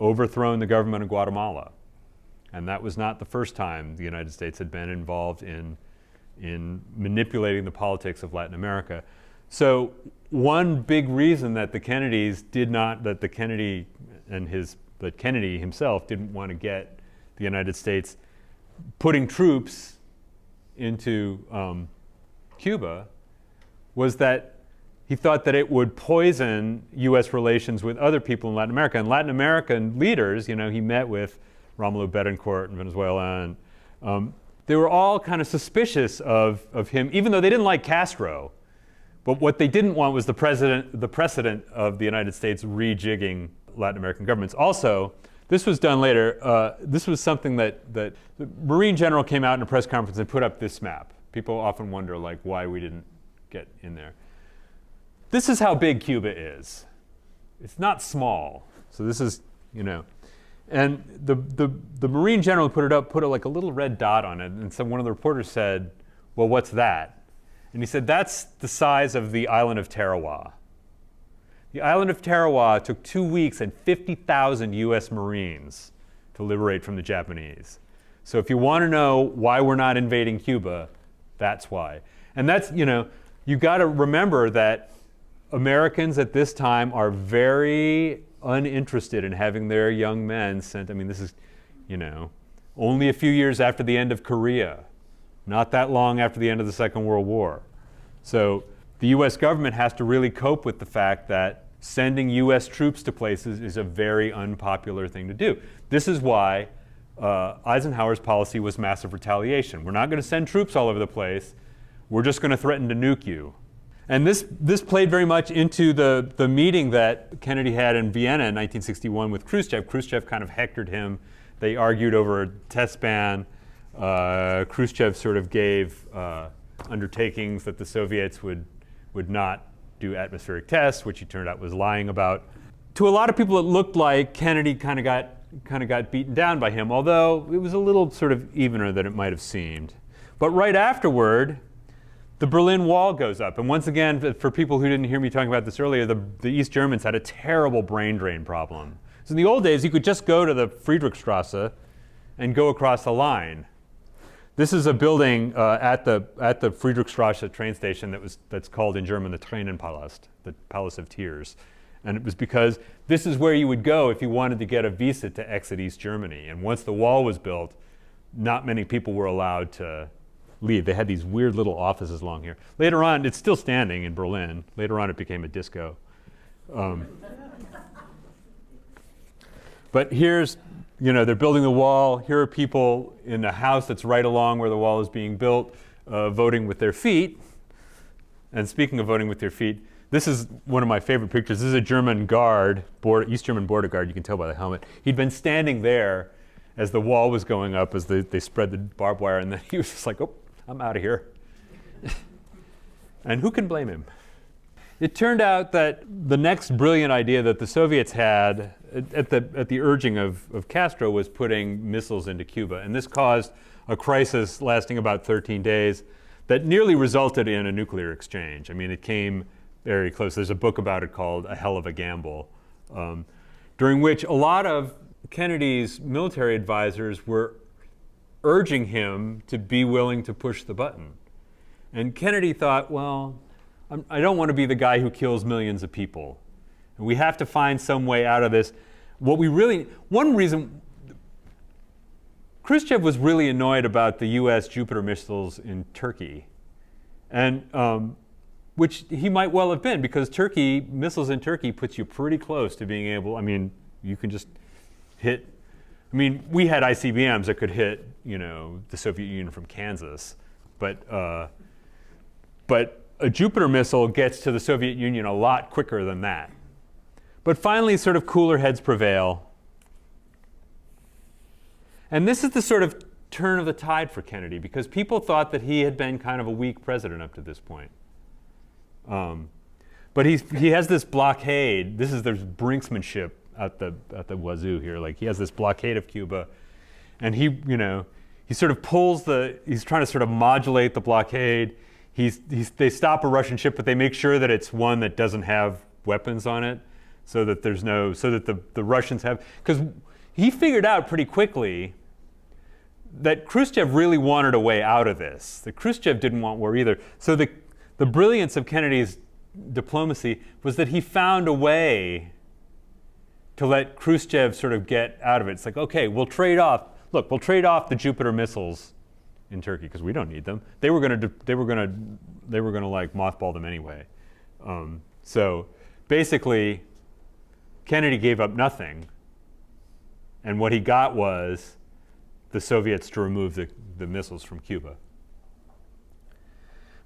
overthrown the government of Guatemala. And that was not the first time the United States had been involved in manipulating the politics of Latin America. So one big reason that Kennedy himself didn't want to get the United States putting troops into Cuba was that he thought that it would poison U.S. relations with other people in Latin America. And Latin American leaders, he met with Romulo Betancourt in Venezuela, and they were all kind of suspicious of him, even though they didn't like Castro. But what they didn't want was the precedent of the United States rejigging Latin American governments. Also, this was done later. This was something that the Marine general came out in a press conference and put up this map. People often wonder, why we didn't get in there. This is how big Cuba is. It's not small. So this is, And the Marine general put like a little red dot on it, and so one of the reporters said, well, what's that? And he said, that's the size of the island of Tarawa. The island of Tarawa took 2 weeks and 50,000 U.S. Marines to liberate from the Japanese. So if you want to know why we're not invading Cuba, that's why. And that's, you got to remember that Americans at this time are very uninterested in having their young men sent. This is, only a few years after the end of Korea. not that long after the end of the Second World War. So the US government has to really cope with the fact that sending US troops to places is a very unpopular thing to do. This is why Eisenhower's policy was massive retaliation. We're not going to send troops all over the place. We're just going to threaten to nuke you. And this played very much into the meeting that Kennedy had in Vienna in 1961 with Khrushchev. Khrushchev kind of hectored him. They argued over a test ban. Khrushchev sort of gave undertakings that the Soviets would not do atmospheric tests, which he turned out was lying about. To a lot of people, it looked like Kennedy kind of got beaten down by him, although it was a little sort of evener than it might have seemed. But right afterward, the Berlin Wall goes up. And once again, for people who didn't hear me talking about this earlier, the East Germans had a terrible brain drain problem. So in the old days, you could just go to the Friedrichstrasse and go across the line. This is a building at the Friedrichstrasse train station that's called in German the Tränenpalast, the Palace of Tears. And it was because this is where you would go if you wanted to get a visa to exit East Germany. And once the wall was built, not many people were allowed to leave. They had these weird little offices along here. Later on, it's still standing in Berlin. Later on, it became a disco. But here's, they're building the wall. Here are people in a house that's right along where the wall is being built, voting with their feet. And speaking of voting with their feet, this is one of my favorite pictures. This is a German guard, East German border guard. You can tell by the helmet. He'd been standing there as the wall was going up, as they spread the barbed wire, and then he was just like, oh, I'm out of here. And who can blame him? It turned out that the next brilliant idea that the Soviets had at the urging of Castro was putting missiles into Cuba. And this caused a crisis lasting about 13 days that nearly resulted in a nuclear exchange. I mean, it came very close. There's a book about it called A Hell of a Gamble, during which a lot of Kennedy's military advisors were urging him to be willing to push the button. And Kennedy thought, well, I don't want to be the guy who kills millions of people. And we have to find some way out of this. One reason, Khrushchev was really annoyed about the US Jupiter missiles in Turkey. And which he might well have been, because missiles in Turkey puts you pretty close to being able, you can just hit, we had ICBMs that could hit, the Soviet Union from Kansas, but a Jupiter missile gets to the Soviet Union a lot quicker than that. But finally, sort of cooler heads prevail. And this is the sort of turn of the tide for Kennedy, because people thought that he had been kind of a weak president up to this point. But he has this blockade. There's brinksmanship at the wazoo here. Like, he has this blockade of Cuba, and he sort of he's trying to sort of modulate the blockade. They stop a Russian ship, but they make sure that it's one that doesn't have weapons on it, so that the Russians have, because he figured out pretty quickly that Khrushchev really wanted a way out of this. That Khrushchev didn't want war either. So the brilliance of Kennedy's diplomacy was that he found a way to let Khrushchev sort of get out of it. It's like, okay, we'll trade off the Jupiter missiles in Turkey because we don't need them. They were going to like mothball them anyway. So basically, Kennedy gave up nothing, and what he got was the Soviets to remove the missiles from Cuba.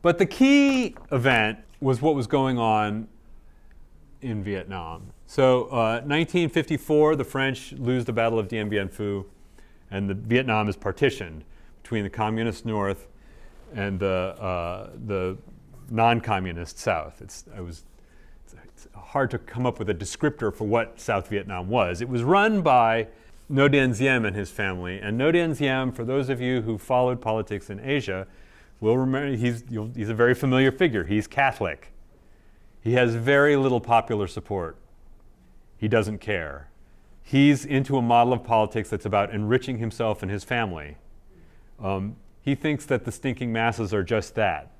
But the key event was what was going on in Vietnam. So 1954, the French lose the Battle of Dien Bien Phu, and Vietnam is partitioned between the communist North and the non-communist South. It's hard to come up with a descriptor for what South Vietnam was. It was run by Ngo Dinh Diem and his family. And Ngo Dinh Diem, for those of you who followed politics in Asia, will remember he's a very familiar figure. He's Catholic. He has very little popular support. He doesn't care. He's into a model of politics that's about enriching himself and his family. He thinks that the stinking masses are just that.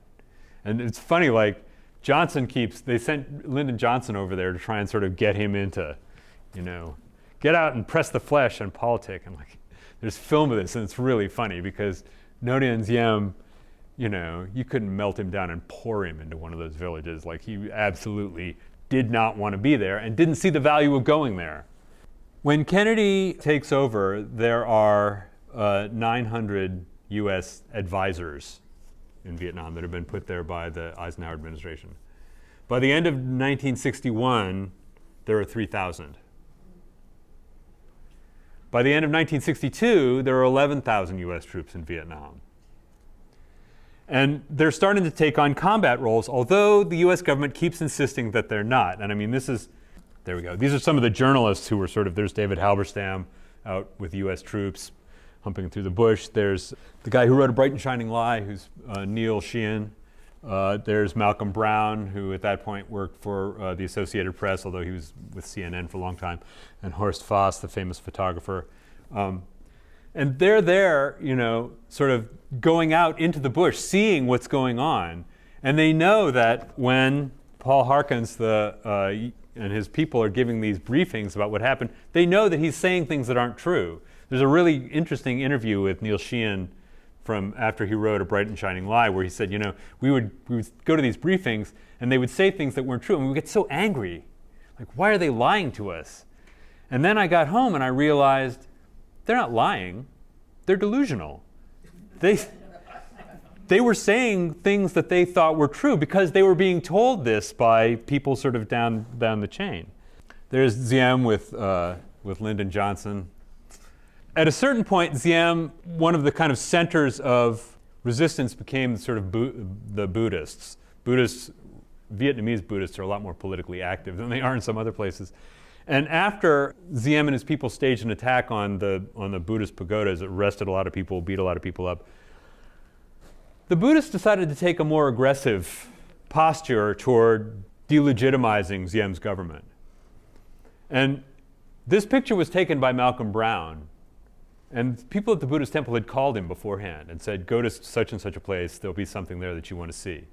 And it's funny, like, they sent Lyndon Johnson over there to try and sort of get him into, get out and press the flesh on politics. And like, there's film of this, and it's really funny because Ngo Dinh Diem you couldn't melt him down and pour him into one of those villages. Like, he absolutely did not want to be there and didn't see the value of going there. When Kennedy takes over, there are 900 U.S. advisors in Vietnam that have been put there by the Eisenhower administration. By the end of 1961, there are 3,000. By the end of 1962, there are 11,000 U.S. troops in Vietnam. And they're starting to take on combat roles, although the U.S. government keeps insisting that they're not. And I mean, there we go. These are some of the journalists who were there's David Halberstam out with U.S. troops humping through the bush. There's the guy who wrote A Bright and Shining Lie, who's Neil Sheehan. There's Malcolm Brown, who at that point worked for the Associated Press, although he was with CNN for a long time, and Horst Foss, the famous photographer. And they're there, sort of going out into the bush, seeing what's going on. And they know that when Paul Harkins and his people are giving these briefings about what happened, they know that he's saying things that aren't true. There's a really interesting interview with Neil Sheehan from after he wrote A Bright and Shining Lie, where he said, we would go to these briefings and they would say things that weren't true, and we would get so angry. Like, why are they lying to us? And then I got home and I realized they're not lying, they're delusional. They were saying things that they thought were true because they were being told this by people sort of down the chain. There's Diem with Lyndon Johnson. At a certain point, Diem, one of the kind of centers of resistance, became sort of the Buddhists. Vietnamese Buddhists are a lot more politically active than they are in some other places. And after Diem and his people staged an attack on the Buddhist pagodas, it arrested a lot of people, beat a lot of people up, the Buddhists decided to take a more aggressive posture toward delegitimizing Diem's government. And this picture was taken by Malcolm Brown. And people at the Buddhist temple had called him beforehand and said, go to such and such a place, there'll be something there that you want to see.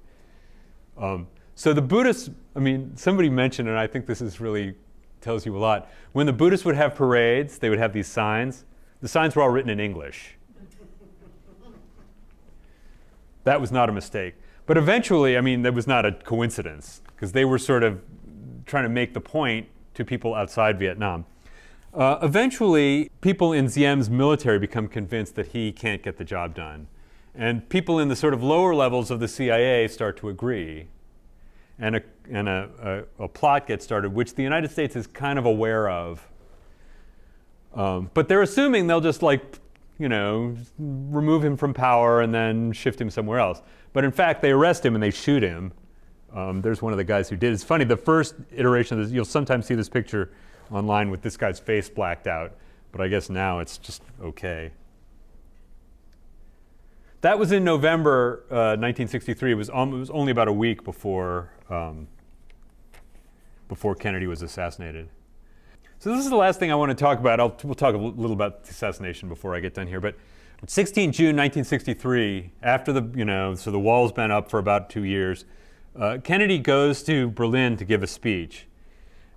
So the Buddhists, somebody mentioned, and I think this is really tells you a lot, when the Buddhists would have parades, they would have these signs. The signs were all written in English. That was not a mistake. But eventually, that was not a coincidence, because they were sort of trying to make the point to people outside Vietnam. Eventually, people in Diem's military become convinced that he can't get the job done. And people in the sort of lower levels of the CIA start to agree. And a plot gets started, which the United States is kind of aware of. But they're assuming they'll just remove him from power and then shift him somewhere else. But in fact, they arrest him and they shoot him. There's one of the guys who did. It's funny, the first iteration of this, you'll sometimes see this picture online with this guy's face blacked out, but I guess now it's just okay. That was in November 1963. It was only about a week before Kennedy was assassinated. So this is the last thing I want to talk about. We'll talk a little about the assassination before I get done here. But 16 June 1963, after the wall's been up for about 2 years, Kennedy goes to Berlin to give a speech.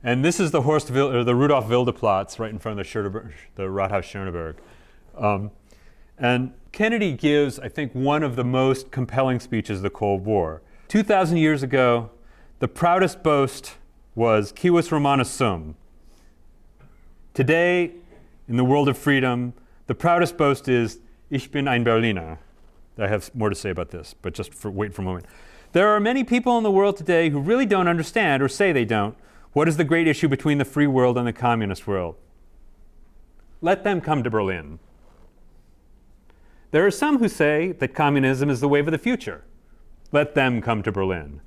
And this is the Rudolf Wildeplatz right in front of the Rathaus Schöneberg. And Kennedy gives, I think, one of the most compelling speeches of the Cold War. 2,000 years ago, the proudest boast was Civis Romanus sum. Today, in the world of freedom, the proudest boast is Ich bin ein Berliner. I have more to say about this, but wait for a moment. There are many people in the world today who really don't understand, or say they don't, what is the great issue between the free world and the communist world. Let them come to Berlin. There are some who say that communism is the wave of the future. Let them come to Berlin.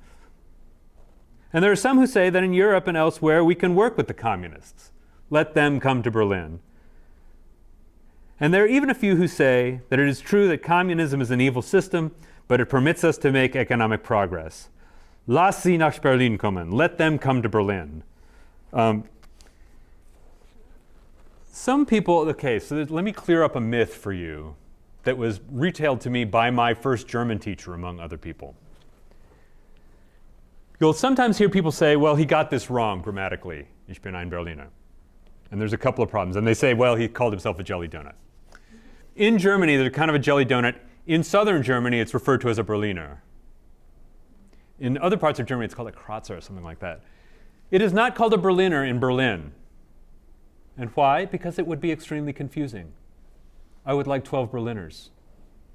And there are some who say that in Europe and elsewhere we can work with the communists. Let them come to Berlin. And there are even a few who say that it is true that communism is an evil system, but it permits us to make economic progress. Lass sie nach Berlin kommen. Let them come to Berlin. Some people, okay, so let me clear up a myth for you that was retailed to me by my first German teacher, among other people. You'll sometimes hear people say, well, he got this wrong grammatically. Ich bin ein Berliner. And there's a couple of problems. And they say, well, he called himself a jelly donut. In Germany, there's kind of a jelly donut In southern Germany, it's referred to as a Berliner. In other parts of Germany, it's called a Kratzer or something like that. It is not called a Berliner in Berlin. And why? Because it would be extremely confusing. I would like 12 Berliners.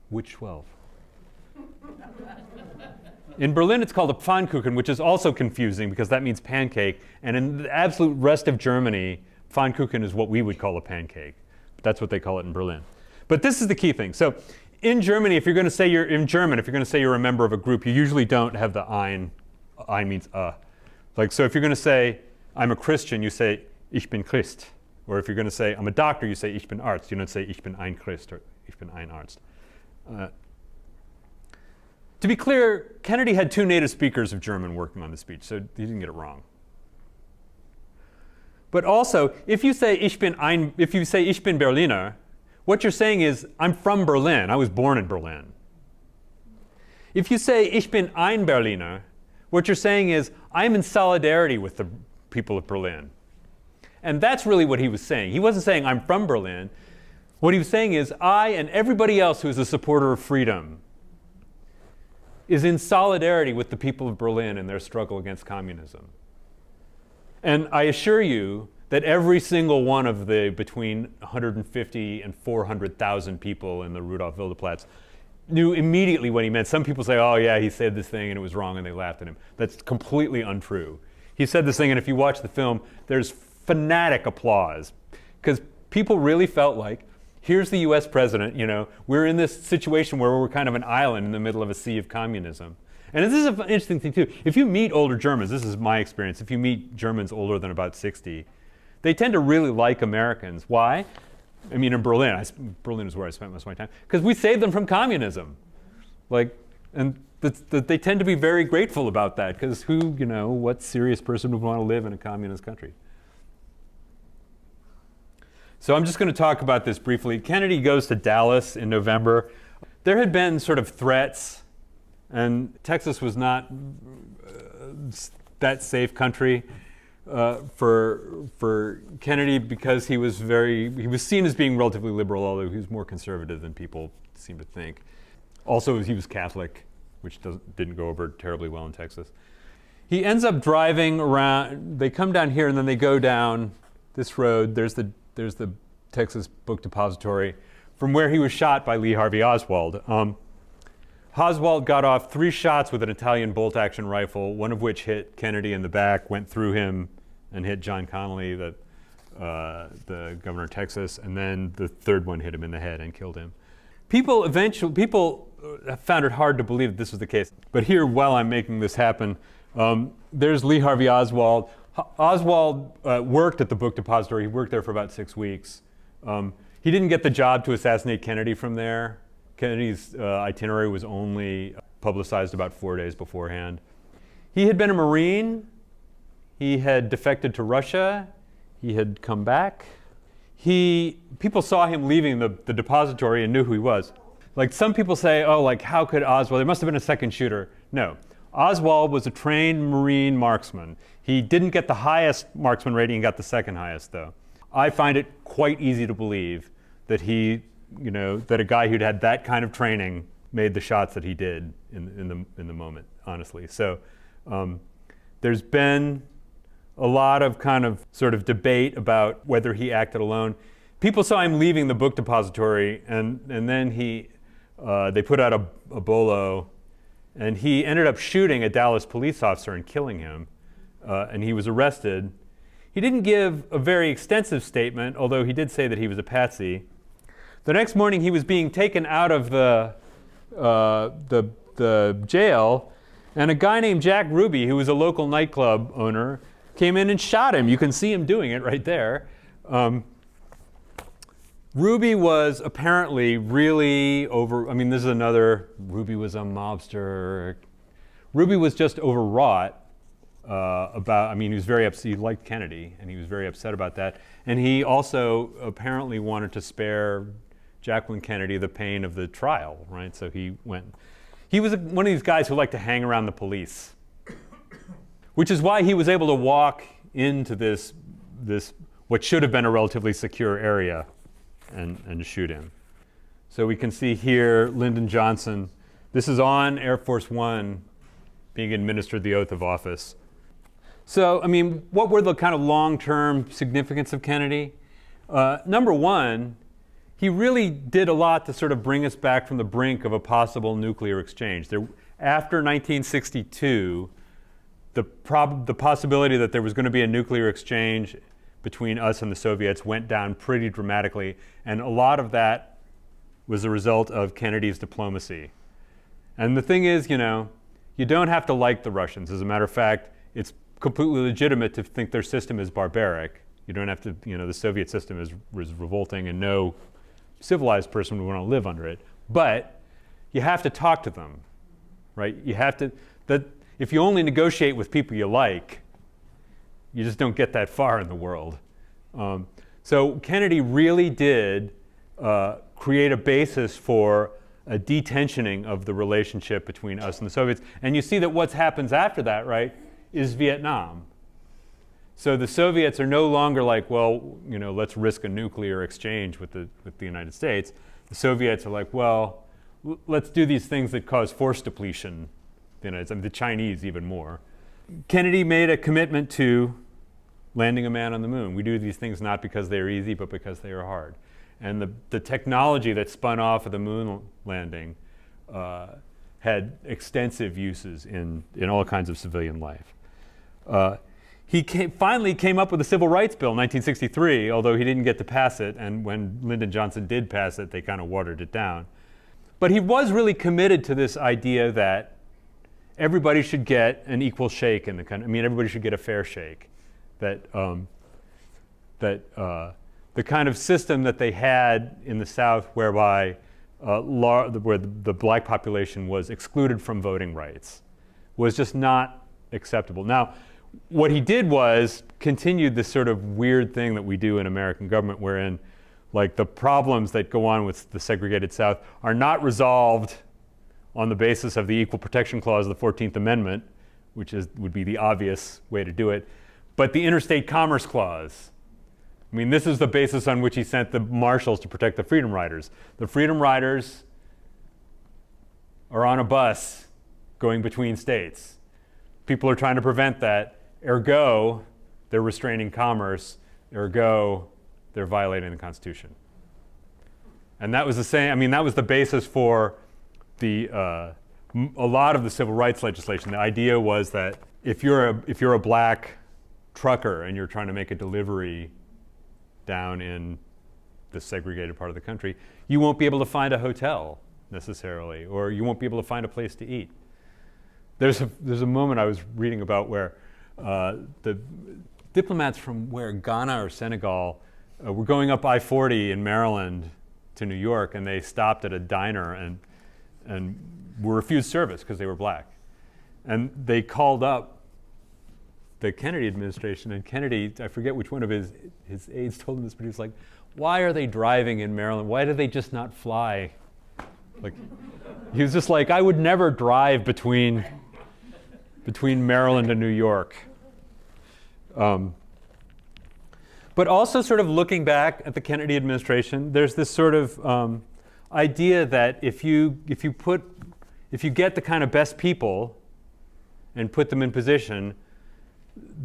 Which 12? In Berlin, it's called a Pfannkuchen, which is also confusing because that means pancake. And in the absolute rest of Germany, Pfannkuchen is what we would call a pancake. But that's what they call it in Berlin. But this is the key thing. So in Germany, if you're going to say you're a member of a group, you usually don't have the ein. Ein means Like, so if you're going to say, I'm a Christian, you say, ich bin Christ. Or if you're going to say, I'm a doctor, you say, ich bin Arzt. You don't say, ich bin ein Christ or ich bin ein Arzt. To be clear, Kennedy had 2 native speakers of German working on the speech, so he didn't get it wrong. But also, if you say ich bin Berliner, what you're saying is, I'm from Berlin. I was born in Berlin. If you say ich bin ein Berliner, what you're saying is, I'm in solidarity with the people of Berlin. And that's really what he was saying. He wasn't saying, I'm from Berlin. What he was saying is, I and everybody else who is a supporter of freedom is in solidarity with the people of Berlin in their struggle against communism. And I assure you that every single one of the between 150 and 400,000 people in the Rudolf Wilde-Platz knew immediately what he meant. Some people say, oh yeah, he said this thing and it was wrong and they laughed at him. That's completely untrue. He said this thing, and if you watch the film, there's fanatic applause because people really felt like, here's the US president, we're in this situation where we're kind of an island in the middle of a sea of communism. And this is an interesting thing too. If you meet older Germans, this is my experience, if you meet Germans older than about 60, they tend to really like Americans. Why? I mean, in Berlin, Berlin is where I spent most of my time, because we saved them from communism. And they tend to be very grateful about that, because what serious person would want to live in a communist country? So I'm just going to talk about this briefly. Kennedy goes to Dallas in November. There had been sort of threats, and Texas was not that safe country for Kennedy because he was seen as being relatively liberal, although he was more conservative than people seem to think. Also, he was Catholic, which didn't go over terribly well in Texas. He ends up driving around. They come down here, and then they go down this road. There's the Texas Book Depository, from where he was shot by Lee Harvey Oswald. Oswald got off 3 shots with an Italian bolt-action rifle, one of which hit Kennedy in the back, went through him, and hit John Connally, the governor of Texas, and then the 3rd one hit him in the head and killed him. People found it hard to believe that this was the case. But here, while I'm making this happen, there's Lee Harvey Oswald. Oswald worked at the Book Depository. He worked there for about 6 weeks. He didn't get the job to assassinate Kennedy from there. Kennedy's itinerary was only publicized about 4 days beforehand. He had been a Marine. He had defected to Russia. He had come back. People saw him leaving the depository and knew who he was. Like, some people say, oh, like, how could Oswald? There must have been a second shooter. No. Oswald was a trained Marine marksman. He didn't get the highest marksman rating, he got the 2nd highest, though. I find it quite easy to believe that that a guy who'd had that kind of training made the shots that he did in the moment, honestly. So there's been a lot of kind of sort of debate about whether he acted alone. People saw him leaving the Book Depository, and then they put out a bolo, and he ended up shooting a Dallas police officer and killing him, and he was arrested. He didn't give a very extensive statement, although he did say that he was a patsy. The next morning, he was being taken out of the jail, and a guy named Jack Ruby, who was a local nightclub owner, came in and shot him. You can see him doing it right there. Ruby was apparently really this is another, Ruby was a mobster. Ruby was just overwrought he was very upset. He liked Kennedy, and he was very upset about that. And he also apparently wanted to spare Jacqueline Kennedy the pain of the trial, right? So he went. He was one of these guys who liked to hang around the police, which is why he was able to walk into this what should have been a relatively secure area and shoot him. So we can see here Lyndon Johnson. This is on Air Force One being administered the oath of office. So, I mean, what were the kind of long-term significance of Kennedy? Number one, he really did a lot to sort of bring us back from the brink of a possible nuclear exchange. After 1962, the possibility that there was going to be a nuclear exchange between us and the Soviets went down pretty dramatically, and a lot of that was a result of Kennedy's diplomacy. And the thing is, you don't have to like the Russians. As a matter of fact, it's completely legitimate to think their system is barbaric. You don't have to, the Soviet system was revolting and no civilized person would want to live under it. But you have to talk to them, right? If you only negotiate with people you like, you just don't get that far in the world. So Kennedy really did create a basis for a detensioning of the relationship between us and the Soviets. And you see that what happens after that, right, is Vietnam. So the Soviets are no longer like, well, let's risk a nuclear exchange with the United States. The Soviets are like, well, let's do these things that cause force depletion. The Chinese even more. Kennedy made a commitment to landing a man on the moon. We do these things not because they're easy, but because they are hard. And the technology that spun off of the moon landing had extensive uses in all kinds of civilian life. He finally came up with the Civil Rights Bill in 1963, although he didn't get to pass it, and when Lyndon Johnson did pass it, they kind of watered it down. But he was really committed to this idea that everybody should get an equal shake in the country. I mean, everybody should get a fair shake. That the kind of system that they had in the South, whereby where the black population was excluded from voting rights, was just not acceptable. Now, what he did was continued this sort of weird thing that we do in American government, wherein like the problems that go on with the segregated South are not resolved on the basis of the Equal Protection Clause of the 14th Amendment, which would be the obvious way to do it, but the Interstate Commerce Clause. I mean, this is the basis on which he sent the marshals to protect the Freedom Riders. The Freedom Riders are on a bus going between states. People are trying to prevent that. Ergo, they're restraining commerce. Ergo, they're violating the Constitution. And that was the same. I mean, that was the basis for a lot of the civil rights legislation. The idea was that if you're a black trucker and you're trying to make a delivery down in the segregated part of the country, you won't be able to find a hotel necessarily, or you won't be able to find a place to eat. There's a moment I was reading about where the diplomats from Ghana or Senegal were going up I-40 in Maryland to New York, and they stopped at a diner and were refused service because they were black. And they called up the Kennedy administration, and Kennedy, I forget which one of his aides told him this, but he was like, why are they driving in Maryland? Why do they just not fly? Like, he was just like, I would never drive between Maryland and New York. But also sort of looking back at the Kennedy administration, there's this sort of idea that if you get the kind of best people and put them in position,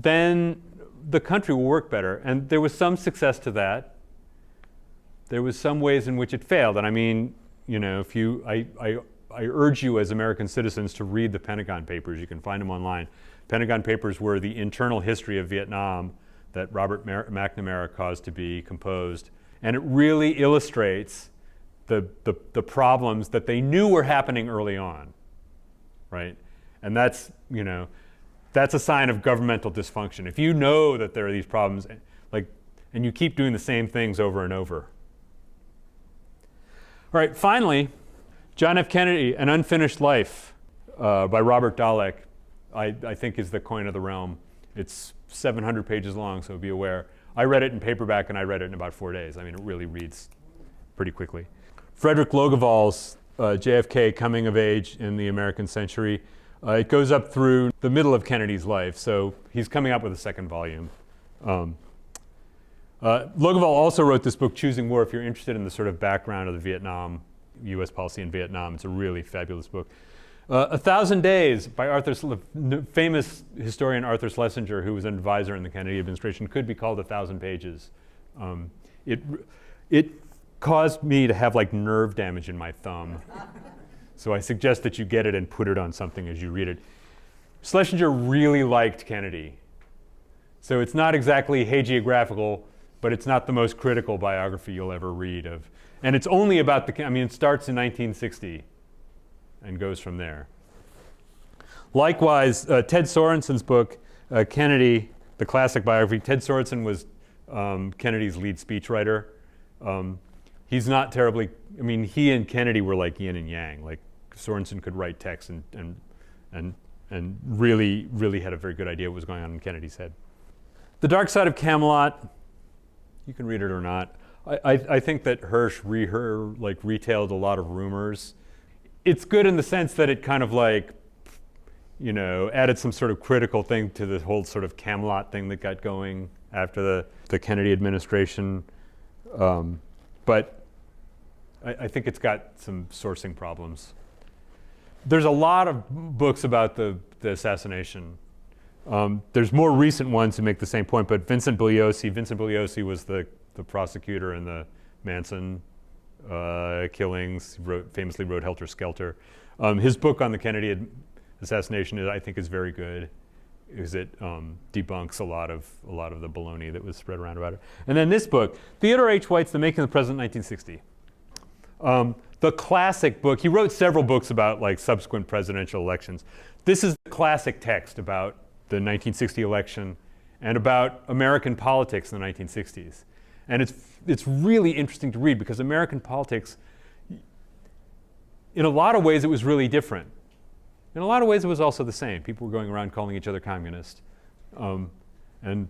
then the country will work better. And there was some success to that. There was some ways in which it failed. And I mean, I urge you as American citizens to read the Pentagon Papers. You can find them online. Pentagon Papers were the internal history of Vietnam that Robert McNamara caused to be composed. And it really illustrates the problems that they knew were happening early on, right? And that's a sign of governmental dysfunction. If you know that there are these problems, and you keep doing the same things over and over. All right, finally, John F. Kennedy, An Unfinished Life by Robert Dallek, I think is the coin of the realm. It's 700 pages long, so be aware. I read it in paperback, and I read it in about 4 days. I mean, it really reads pretty quickly. Frederick Logevall's JFK, Coming of Age in the American Century. It goes up through the middle of Kennedy's life, so he's coming up with a second volume. Logevall also wrote this book, Choosing War, if you're interested in the sort of background of the Vietnam U.S. policy in Vietnam. It's a really fabulous book. 1,000 Days by famous historian Arthur Schlesinger, who was an advisor in the Kennedy administration, could be called 1,000 pages. It caused me to have like nerve damage in my thumb. So I suggest that you get it and put it on something as you read it. Schlesinger really liked Kennedy. So it's not exactly hagiographical, but it's not the most critical biography you'll ever read of. And it's only about it starts in 1960 and goes from there. Likewise, Ted Sorensen's book, Kennedy, the classic biography. Ted Sorensen was Kennedy's lead speechwriter. He's not terribly, he and Kennedy were like yin and yang. Like Sorensen could write text and really, really had a very good idea what was going on in Kennedy's head. The Dark Side of Camelot, you can read it or not. I think that Hirsch retailed a lot of rumors. It's good in the sense that it kind of added some sort of critical thing to the whole sort of Camelot thing that got going after the Kennedy administration. But I think it's got some sourcing problems. There's a lot of books about the assassination. There's more recent ones who make the same point, but Vincent Bugliosi was the prosecutor in the Manson killings. Famously wrote Helter Skelter. His book on the Kennedy assassination, I think, is very good, because it debunks a lot of the baloney that was spread around about it. And then this book, Theodore H. White's The Making of the President, 1960. The classic book. He wrote several books about subsequent presidential elections. This is the classic text about the 1960 election and about American politics in the 1960s. And it's really interesting to read, because American politics, in a lot of ways, it was really different. In a lot of ways, it was also the same. People were going around calling each other communist, and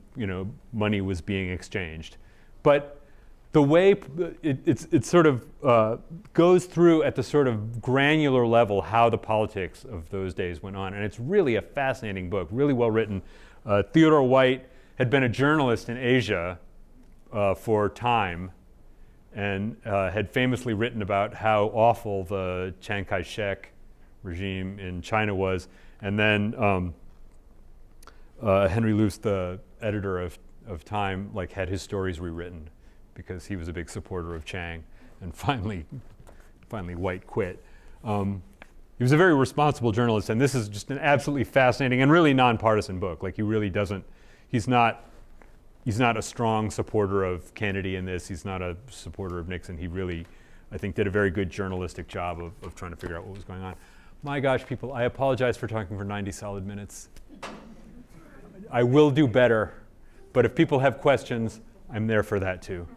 money was being exchanged. But the way it sort of goes through at the sort of granular level how the politics of those days went on, and it's really a fascinating book, really well written. Theodore White had been a journalist in Asia for Time, and had famously written about how awful the Chiang Kai-shek regime in China was. And then Henry Luce, the editor of Time, had his stories rewritten, because he was a big supporter of Chiang, and finally White quit. He was a very responsible journalist, and this is just an absolutely fascinating and really nonpartisan book. He really doesn't, he's not a strong supporter of Kennedy in this. He's not a supporter of Nixon. He really, I think, did a very good journalistic job of trying to figure out what was going on. My gosh, people, I apologize for talking for 90 solid minutes. I will do better, but if people have questions, I'm there for that too.